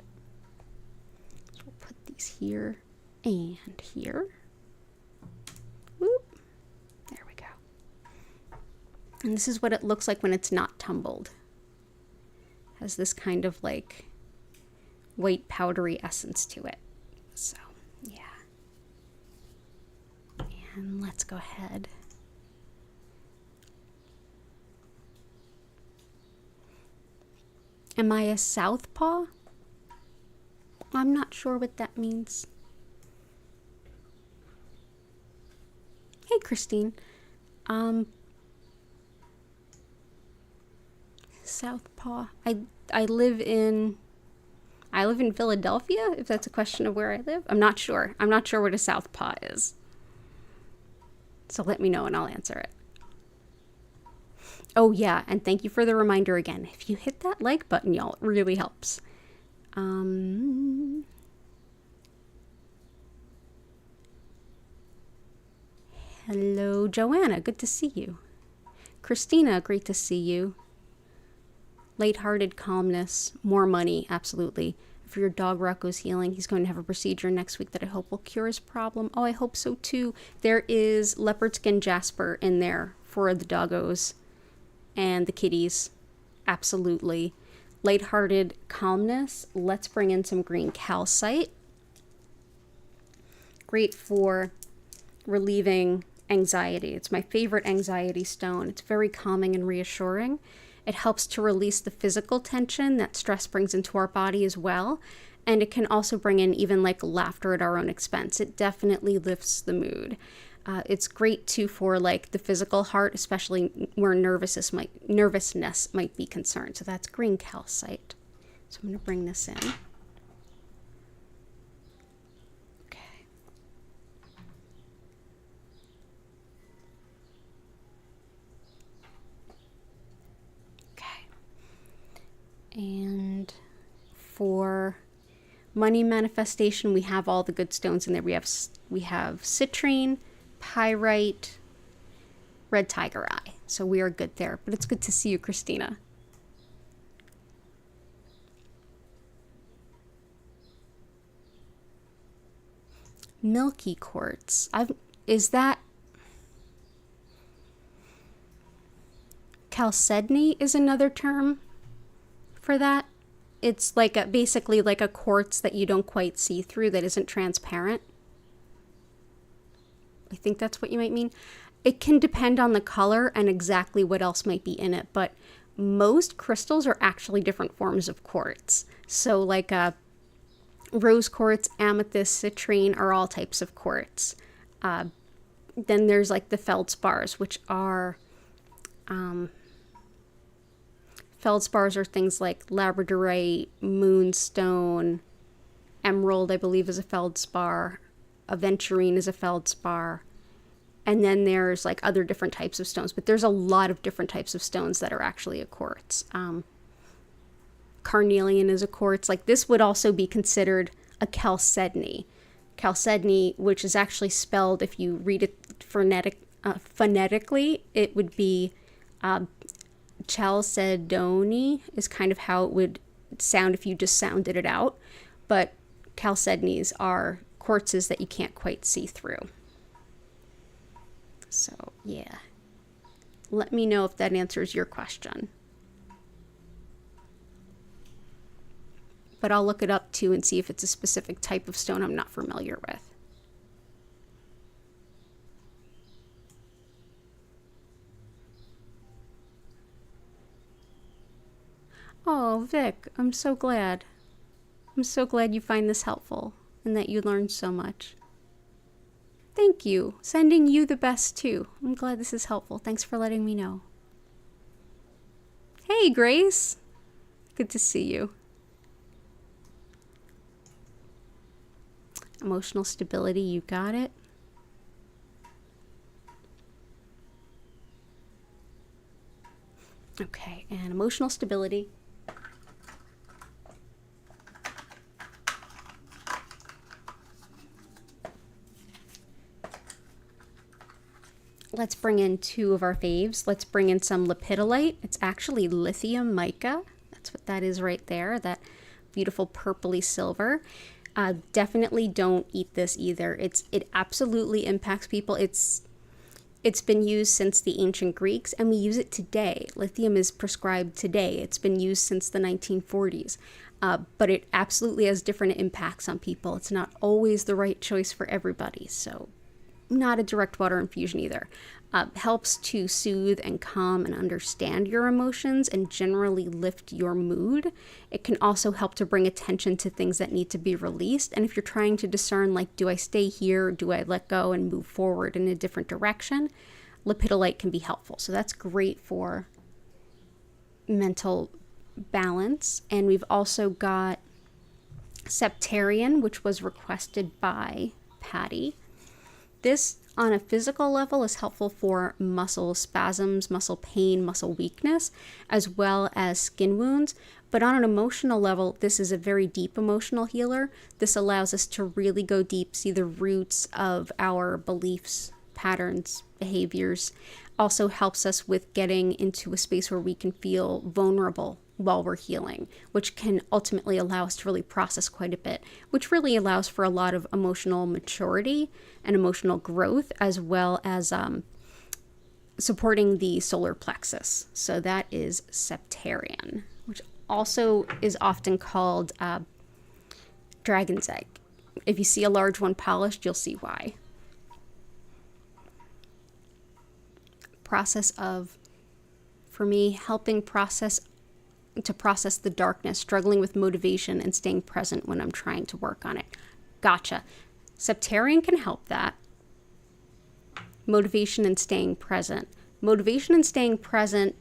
So we'll put these here and here. Whoop. There we go. And this is what it looks like when it's not tumbled. It has this kind of like white powdery essence to it. So, yeah. And let's go ahead. Am I a southpaw? I'm not sure what that means. Hey, Christine. Southpaw. I live in Philadelphia, if that's a question of where I live. I'm not sure. I'm not sure what a southpaw is. So let me know and I'll answer it. Oh yeah, and thank you for the reminder again. If you hit that like button, y'all, it really helps. Hello, Joanna. Good to see you. Christina, great to see you. Lighthearted calmness, more money, absolutely. For your dog Rocco's healing, he's going to have a procedure next week that I hope will cure his problem. Oh, I hope so too. There is leopard skin jasper in there for the doggos and the kitties. Absolutely. Lighthearted calmness. Let's bring in some green calcite. Great for relieving anxiety. It's my favorite anxiety stone. It's very calming and reassuring. It helps to release the physical tension that stress brings into our body as well. And it can also bring in even like laughter at our own expense. It definitely lifts the mood. It's great too for like the physical heart, especially where nervousness might be concerned. So that's green calcite. So I'm going to bring this in. And for money manifestation, we have all the good stones in there. We have citrine, pyrite, red tiger eye. So we are good there. But it's good to see you, Christina. Milky quartz. Is that chalcedony is another term for that. It's like basically like a quartz that you don't quite see through, that isn't transparent. I think that's what you might mean. It can depend on the color and exactly what else might be in it, but most crystals are actually different forms of quartz. So like rose quartz, amethyst, citrine are all types of quartz. Then there's like the feldspars, which are Feldspars are things like labradorite, moonstone, emerald, I believe, is a feldspar. Aventurine is a feldspar. And then there's like other different types of stones, but there's a lot of different types of stones that are actually a quartz. Carnelian is a quartz. Like this would also be considered a chalcedony. Chalcedony, which is actually spelled, if you read it phonetically, it would be chalcedony is kind of how it would sound if you just sounded it out. But chalcedonies are quartzes that you can't quite see through. So yeah, let me know if that answers your question. But I'll look it up too and see if it's a specific type of stone I'm not familiar with. Oh, Vic, I'm so glad. I'm so glad you find this helpful and that you learned so much. Thank you. Sending you the best too. I'm glad this is helpful. Thanks for letting me know. Hey, Grace. Good to see you. Emotional stability, you got it. Okay, and emotional stability. Let's bring in two of our faves. Let's bring in some lepidolite. It's actually lithium mica. That's what that is right there, that beautiful purpley silver. Definitely don't eat this either. It absolutely impacts people. It's been used since the ancient Greeks, and we use it today. Lithium is prescribed today. It's been used since the 1940s. But it absolutely has different impacts on people. It's not always the right choice for everybody, so not a direct water infusion either. Helps to soothe and calm and understand your emotions and generally lift your mood. It can also help to bring attention to things that need to be released. And if you're trying to discern, like, do I stay here? Do I let go and move forward in a different direction? Lepidolite can be helpful. So that's great for mental balance. And we've also got septarian, which was requested by Patty. This, on a physical level, is helpful for muscle spasms, muscle pain, muscle weakness, as well as skin wounds. But on an emotional level, this is a very deep emotional healer. This allows us to really go deep, see the roots of our beliefs, patterns, behaviors. Also helps us with getting into a space where we can feel vulnerable while we're healing, which can ultimately allow us to really process quite a bit, which really allows for a lot of emotional maturity and emotional growth, as well as supporting the solar plexus. So that is septarian, which also is often called dragon's egg. If you see a large one polished, you'll see why. Process of, for me, helping to process the darkness, struggling with motivation and staying present when I'm trying to work on it. Gotcha. Septarian can help that. Motivation and staying present. Motivation and staying present,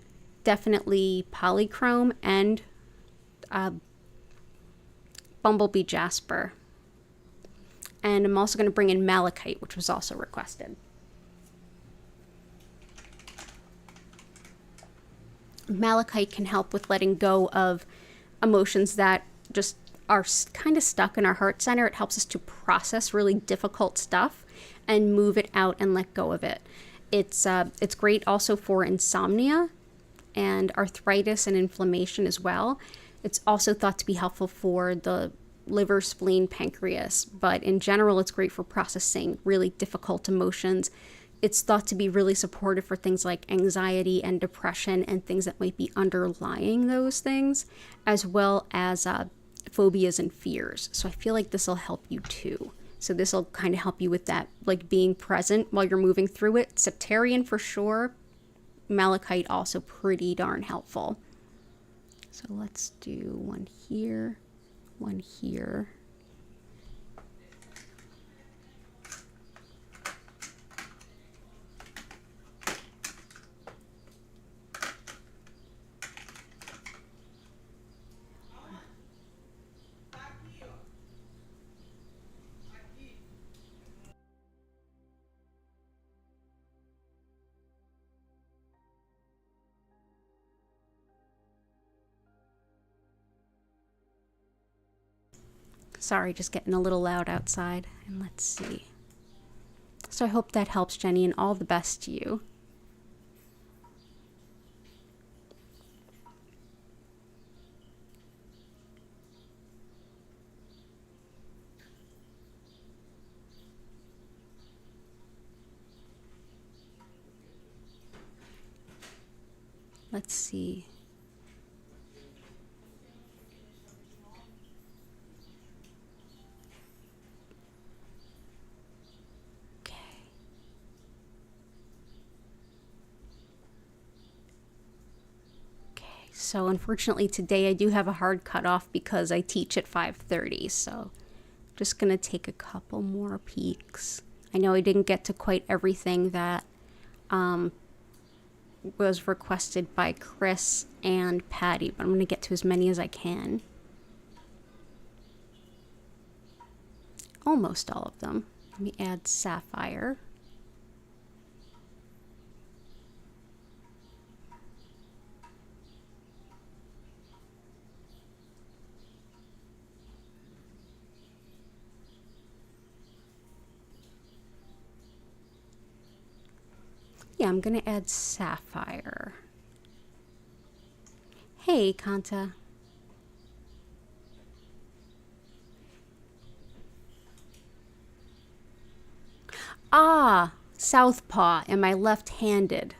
definitely polychrome and bumblebee jasper. And I'm also going to bring in malachite, which was also requested. Malachite can help with letting go of emotions that just are kind of stuck in our heart center. It helps us to process really difficult stuff and move it out and let go of it. It's great also for insomnia and arthritis and inflammation as well. It's also thought to be helpful for the liver, spleen, pancreas, but in general, it's great for processing really difficult emotions. It's thought to be really supportive for things like anxiety and depression and things that might be underlying those things, as well as phobias and fears. So I feel like this will help you too. So this will kind of help you with that, like being present while you're moving through it. Septarian for sure. Malachite also pretty darn helpful. So let's do one here, one here. Sorry, just getting a little loud outside. And let's see. So I hope that helps, Jenny, and all the best to you. Let's see. Okay. Okay, so unfortunately today I do have a hard cutoff because I teach at 5:30, so just gonna take a couple more peeks. I know I didn't get to quite everything that was requested by Chris and Patty, but I'm going to get to as many as I can. Almost all of them. Let me add sapphire. Yeah, I'm going to add sapphire. Hey, Kanta. Ah, southpaw. Am I left-handed?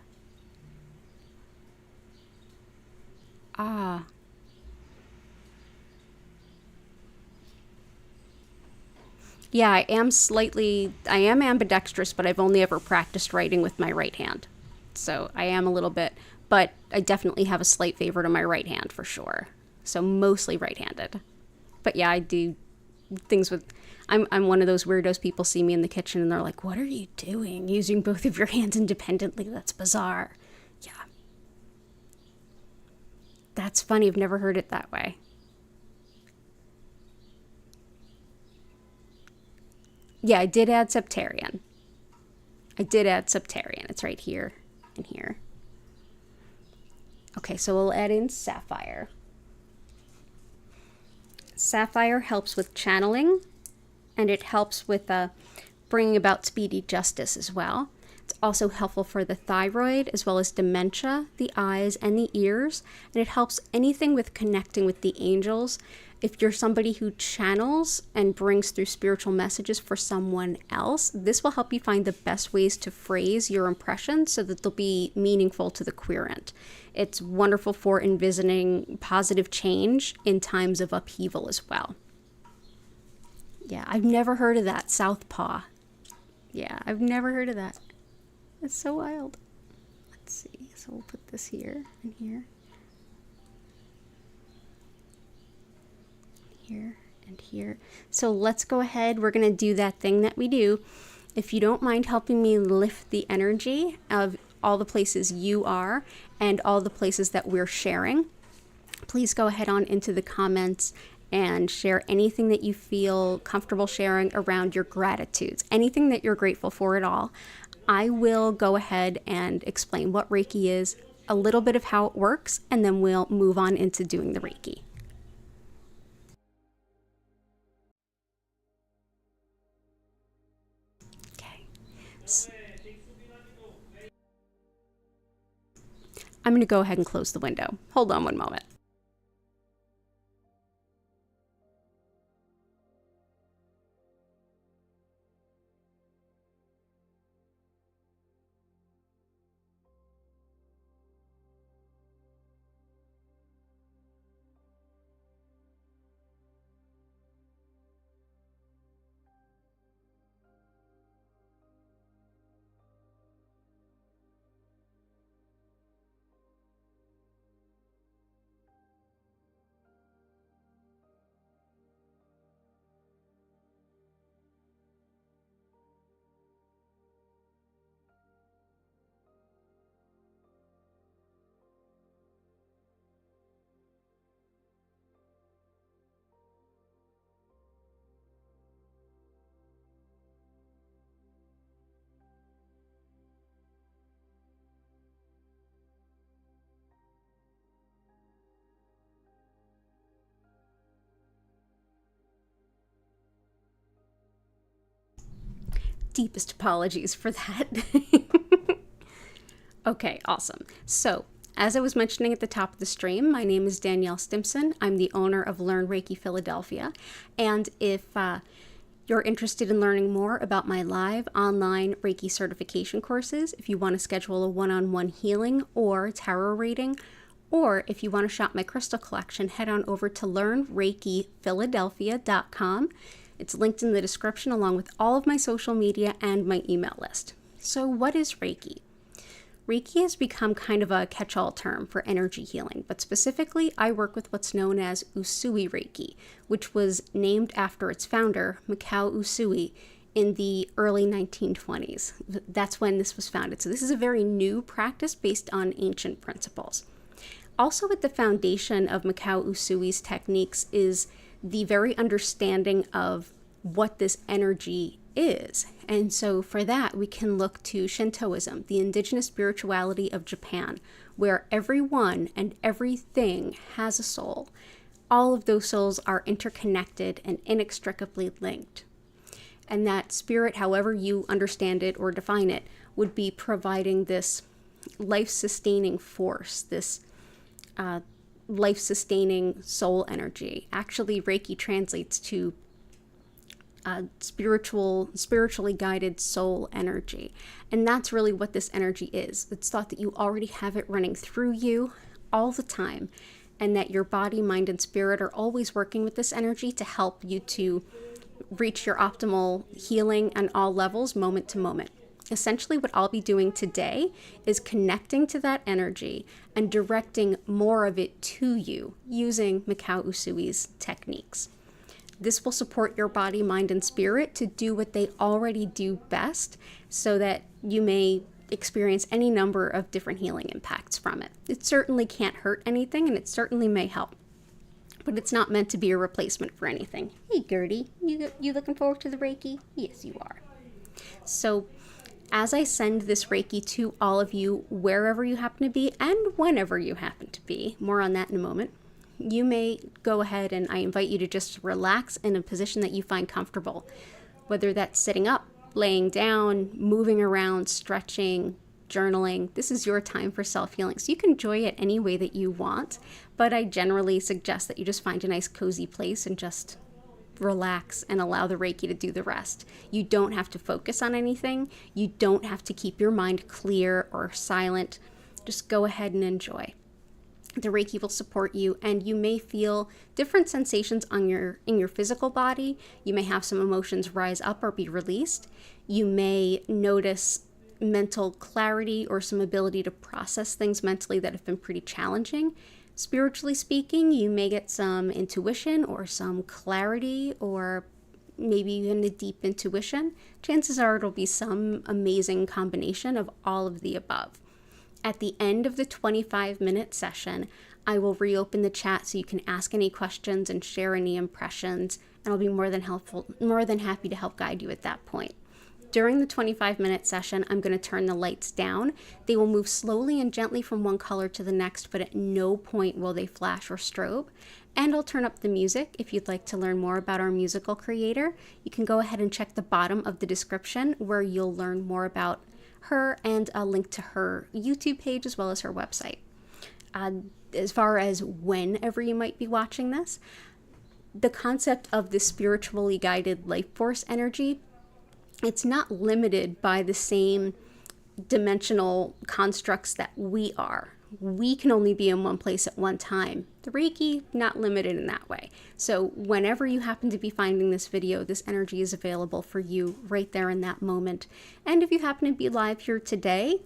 Ah. Yeah, I am ambidextrous, but I've only ever practiced writing with my right hand. So I am a little bit, but I definitely have a slight favor to my right hand for sure. So mostly right-handed. But yeah, I do things with, I'm one of those weirdos. People see me in the kitchen and they're like, what are you doing? Using both of your hands independently? That's bizarre. Yeah. That's funny. I've never heard it that way. Yeah, I did add Septarian. It's right here and here. Okay, so we'll add in sapphire. Sapphire helps with channeling, and it helps with bringing about speedy justice as well. It's also helpful for the thyroid, as well as dementia, the eyes, and the ears. And it helps anything with connecting with the angels. If you're somebody who channels and brings through spiritual messages for someone else, this will help you find the best ways to phrase your impressions so that they'll be meaningful to the querent. It's wonderful for envisioning positive change in times of upheaval as well. Yeah, I've never heard of that, southpaw. Yeah, I've never heard of that. It's so wild. Let's see. So we'll put this here and here. Here and here. So let's go ahead. We're going to do that thing that we do. If you don't mind helping me lift the energy of all the places you are and all the places that we're sharing, please go ahead on into the comments and share anything that you feel comfortable sharing around your gratitudes, anything that you're grateful for at all. I will go ahead and explain what Reiki is, a little bit of how it works, and then we'll move on into doing the Reiki. Okay. I'm going to go ahead and close the window. Hold on one moment. deepest apologies for that. Okay, awesome. So, as I was mentioning at the top of the stream, my name is Danielle Stimpson. I'm the owner of Learn Reiki Philadelphia. And if you're interested in learning more about my live online Reiki certification courses, if you want to schedule a one-on-one healing or tarot reading, or if you want to shop my crystal collection, head on over to learnreikiphiladelphia.com. It's linked in the description along with all of my social media and my email list. So what is Reiki? Reiki has become kind of a catch-all term for energy healing, but specifically I work with what's known as Usui Reiki, which was named after its founder, Mikao Usui, in the early 1920s. That's when this was founded. So this is a very new practice based on ancient principles. Also at the foundation of Mikao Usui's techniques is the very understanding of what this energy is. And so for that, we can look to Shintoism, the indigenous spirituality of Japan, where everyone and everything has a soul. All of those souls are interconnected and inextricably linked. And that spirit, however you understand it or define it, would be providing this life-sustaining force, this life-sustaining soul energy. Actually, Reiki translates to spiritually guided soul energy. And that's really what this energy is. It's thought that you already have it running through you all the time, and that your body, mind, and spirit are always working with this energy to help you to reach your optimal healing on all levels, moment to moment. Essentially, what I'll be doing today is connecting to that energy and directing more of it to you using Mikao Usui's techniques. This will support your body, mind, and spirit to do what they already do best so that you may experience any number of different healing impacts from it. It certainly can't hurt anything, and it certainly may help. But it's not meant to be a replacement for anything. Hey, Gertie, you looking forward to the Reiki? Yes, you are. So, as I send this Reiki to all of you, wherever you happen to be and whenever you happen to be, more on that in a moment, you may go ahead and I invite you to just relax in a position that you find comfortable, whether that's sitting up, laying down, moving around, stretching, journaling. This is your time for self-healing. So you can enjoy it any way that you want, but I generally suggest that you just find a nice cozy place and just relax and allow the Reiki to do the rest. You don't have to focus on anything. You don't have to keep your mind clear or silent. Just go ahead and enjoy. The Reiki will support you, and you may feel different sensations in your physical body. You may have some emotions rise up or be released. You may notice mental clarity or some ability to process things mentally that have been pretty challenging. Spiritually speaking, you may get some intuition or some clarity or maybe even a deep intuition. Chances are it'll be some amazing combination of all of the above. At the end of the 25-minute session, I will reopen the chat so you can ask any questions and share any impressions, and I'll be more than happy to help guide you at that point. During the 25-minute session, I'm going to turn the lights down. They will move slowly and gently from one color to the next, but at no point will they flash or strobe. And I'll turn up the music. If you'd like to learn more about our musical creator, you can go ahead and check the bottom of the description where you'll learn more about her and a link to her YouTube page as well as her website. As far as whenever you might be watching this, the concept of the spiritually guided life force energy, it's not limited by the same dimensional constructs that we are. We can only be in one place at one time. The Reiki, not limited in that way. So whenever you happen to be finding this video, this energy is available for you right there in that moment. And if you happen to be live here today,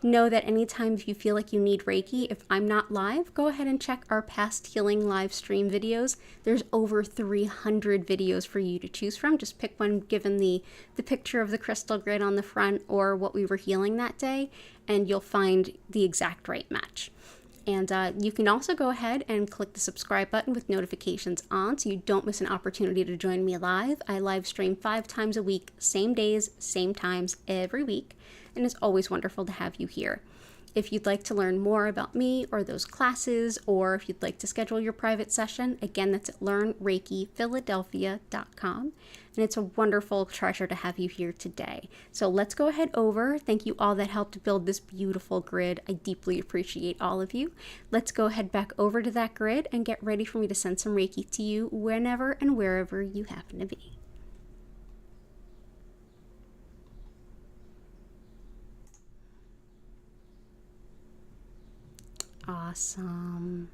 know that anytime if you feel like you need Reiki, if I'm not live, go ahead and check our past healing live stream videos. There's over 300 videos for you to choose from. Just pick one given the picture of the crystal grid on the front or what we were healing that day, and you'll find the exact right match. And you can also go ahead and click the subscribe button with notifications on so you don't miss an opportunity to join me live. I live stream 5 times a week, same days, same times, every week. And it's always wonderful to have you here. If you'd like to learn more about me or those classes, or if you'd like to schedule your private session, again, that's at learnreikiphiladelphia.com. And it's a wonderful treasure to have you here today. So let's go ahead over. Thank you all that helped build this beautiful grid. I deeply appreciate all of you. Let's go ahead back over to that grid and get ready for me to send some Reiki to you whenever and wherever you happen to be. Awesome.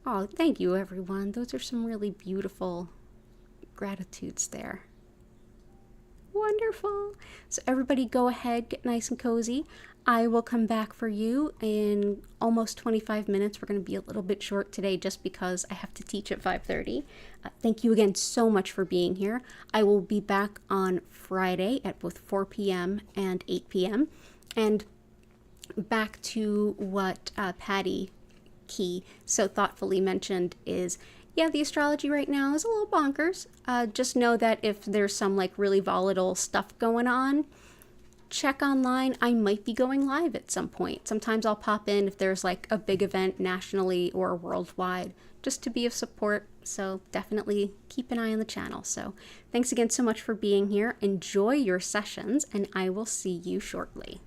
Oh, thank you, everyone. Those are some really beautiful gratitudes there. Wonderful. So everybody go ahead, get nice and cozy. I will come back for you in almost 25 minutes. We're going to be a little bit short today just because I have to teach at 5:30. Thank you again so much for being here. I will be back on Friday at both 4 p.m. and 8 p.m. And back to what Patty Key so thoughtfully mentioned is, yeah, the astrology right now is a little bonkers. Just know that if there's some like really volatile stuff going on, check online. I might be going live at some point. Sometimes I'll pop in if there's like a big event nationally or worldwide, just to be of support. So definitely keep an eye on the channel. So thanks again so much for being here. Enjoy your sessions, and I will see you shortly.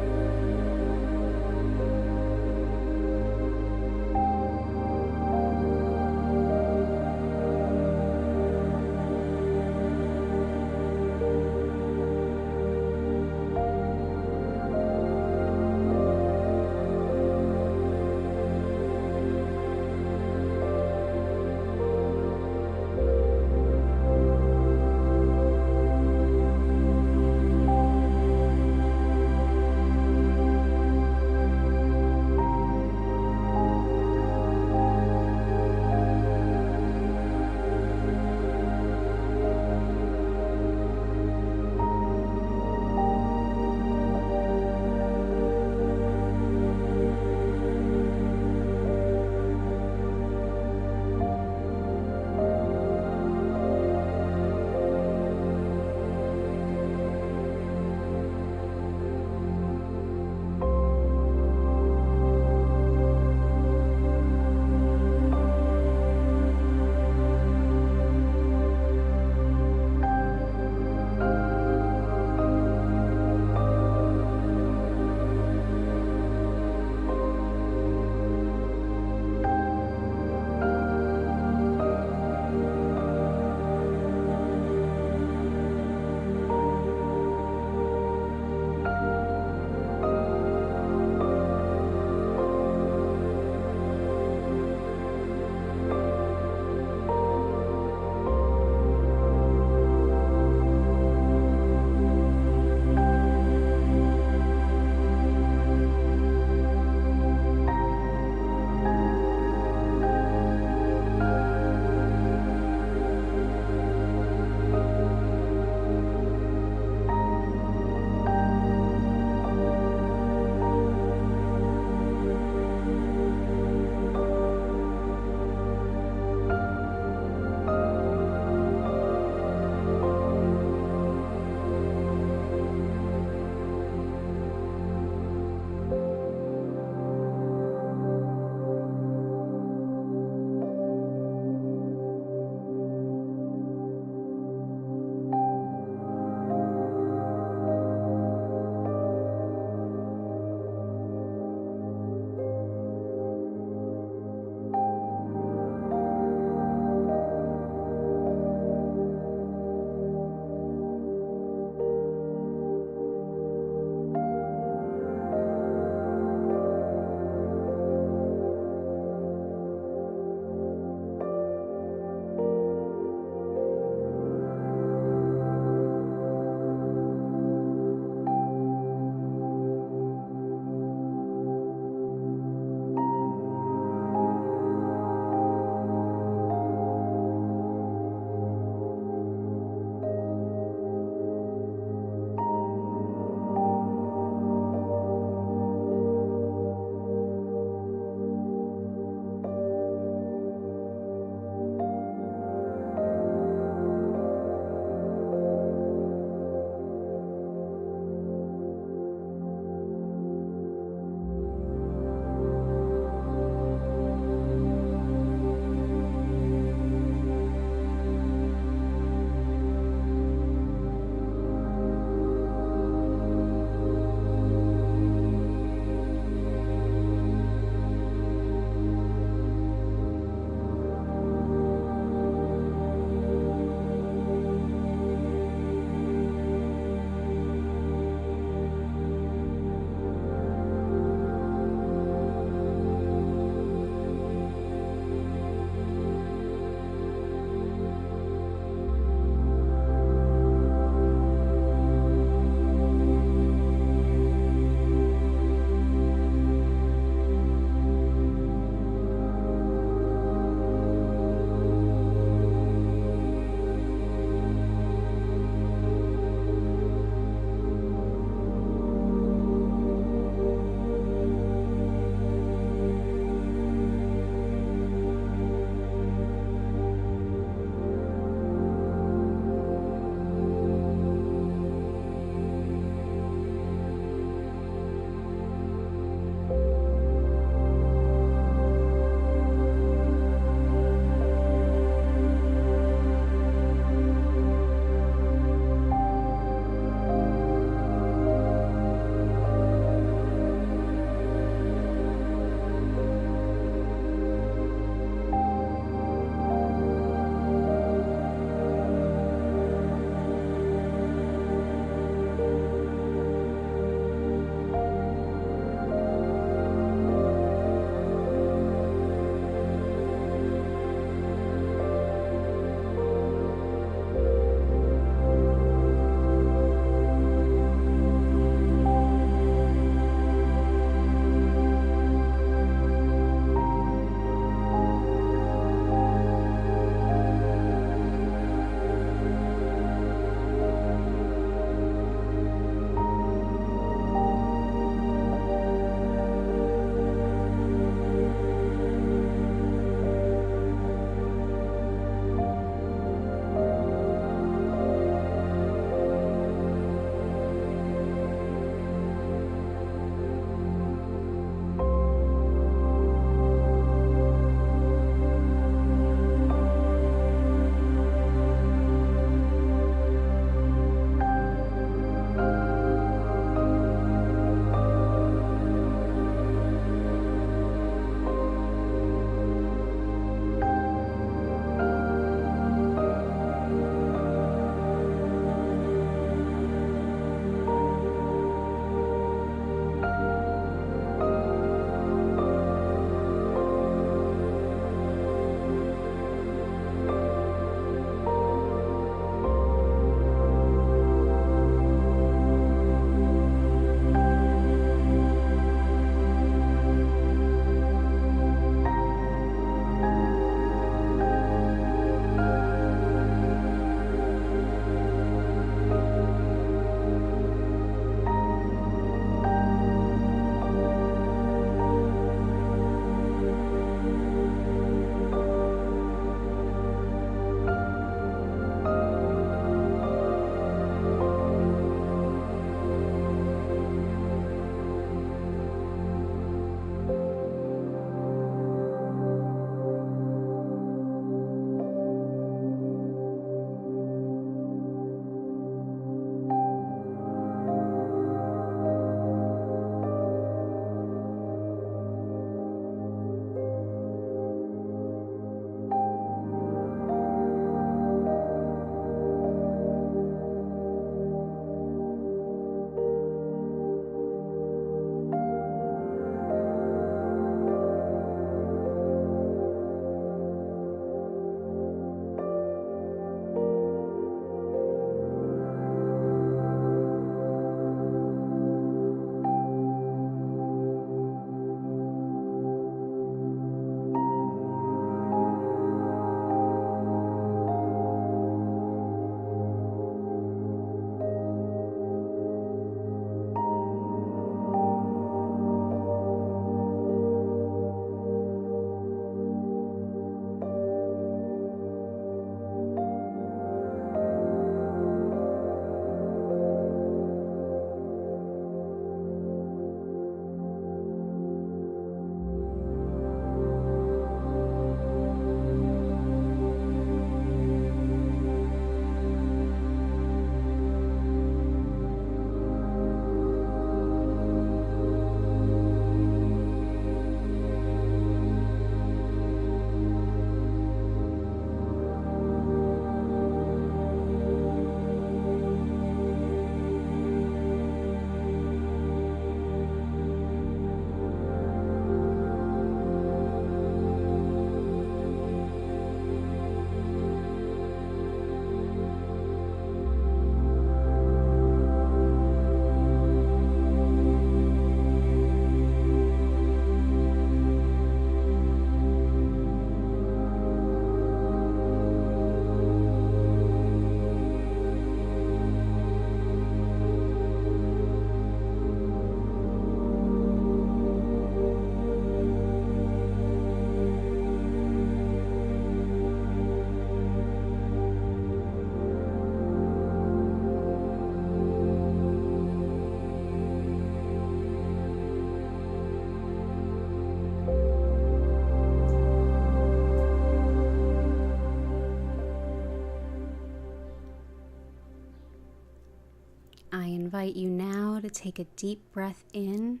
invite you now to take a deep breath in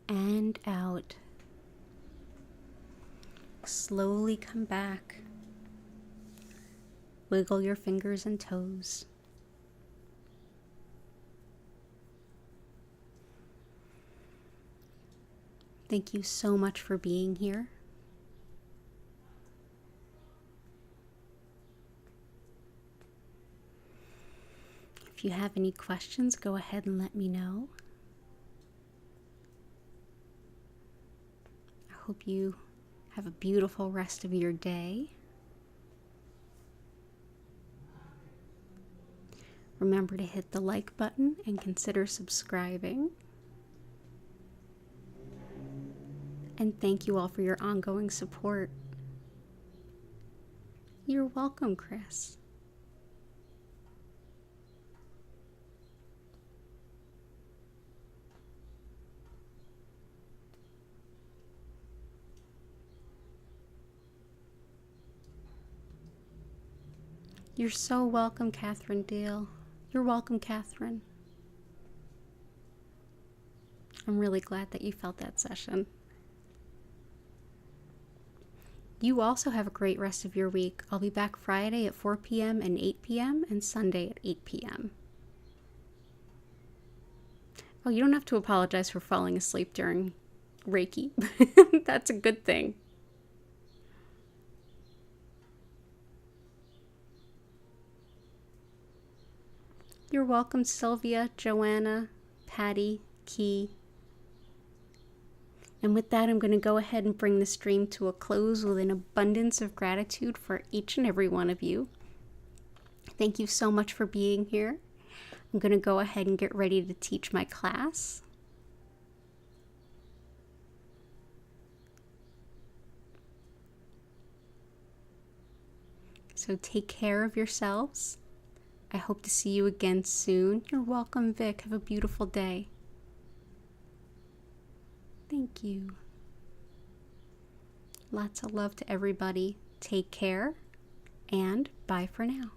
and out. Slowly come back. Wiggle your fingers and toes. Thank you so much for being here. If you have any questions, go ahead and let me know. I hope you have a beautiful rest of your day. Remember to hit the like button and consider subscribing. And thank you all for your ongoing support. You're welcome, Chris. You're so welcome, Catherine Dale. You're welcome, Catherine. I'm really glad that you felt that session. You also have a great rest of your week. I'll be back Friday at 4 p.m. and 8 p.m. and Sunday at 8 p.m. Oh, you don't have to apologize for falling asleep during Reiki. That's a good thing. You're welcome, Sylvia, Joanna, Patty, Key. And with that, I'm going to go ahead and bring the stream to a close with an abundance of gratitude for each and every one of you. Thank you so much for being here. I'm going to go ahead and get ready to teach my class. So take care of yourselves. I hope to see you again soon. You're welcome, Vic. Have a beautiful day. Thank you. Lots of love to everybody. Take care, and bye for now.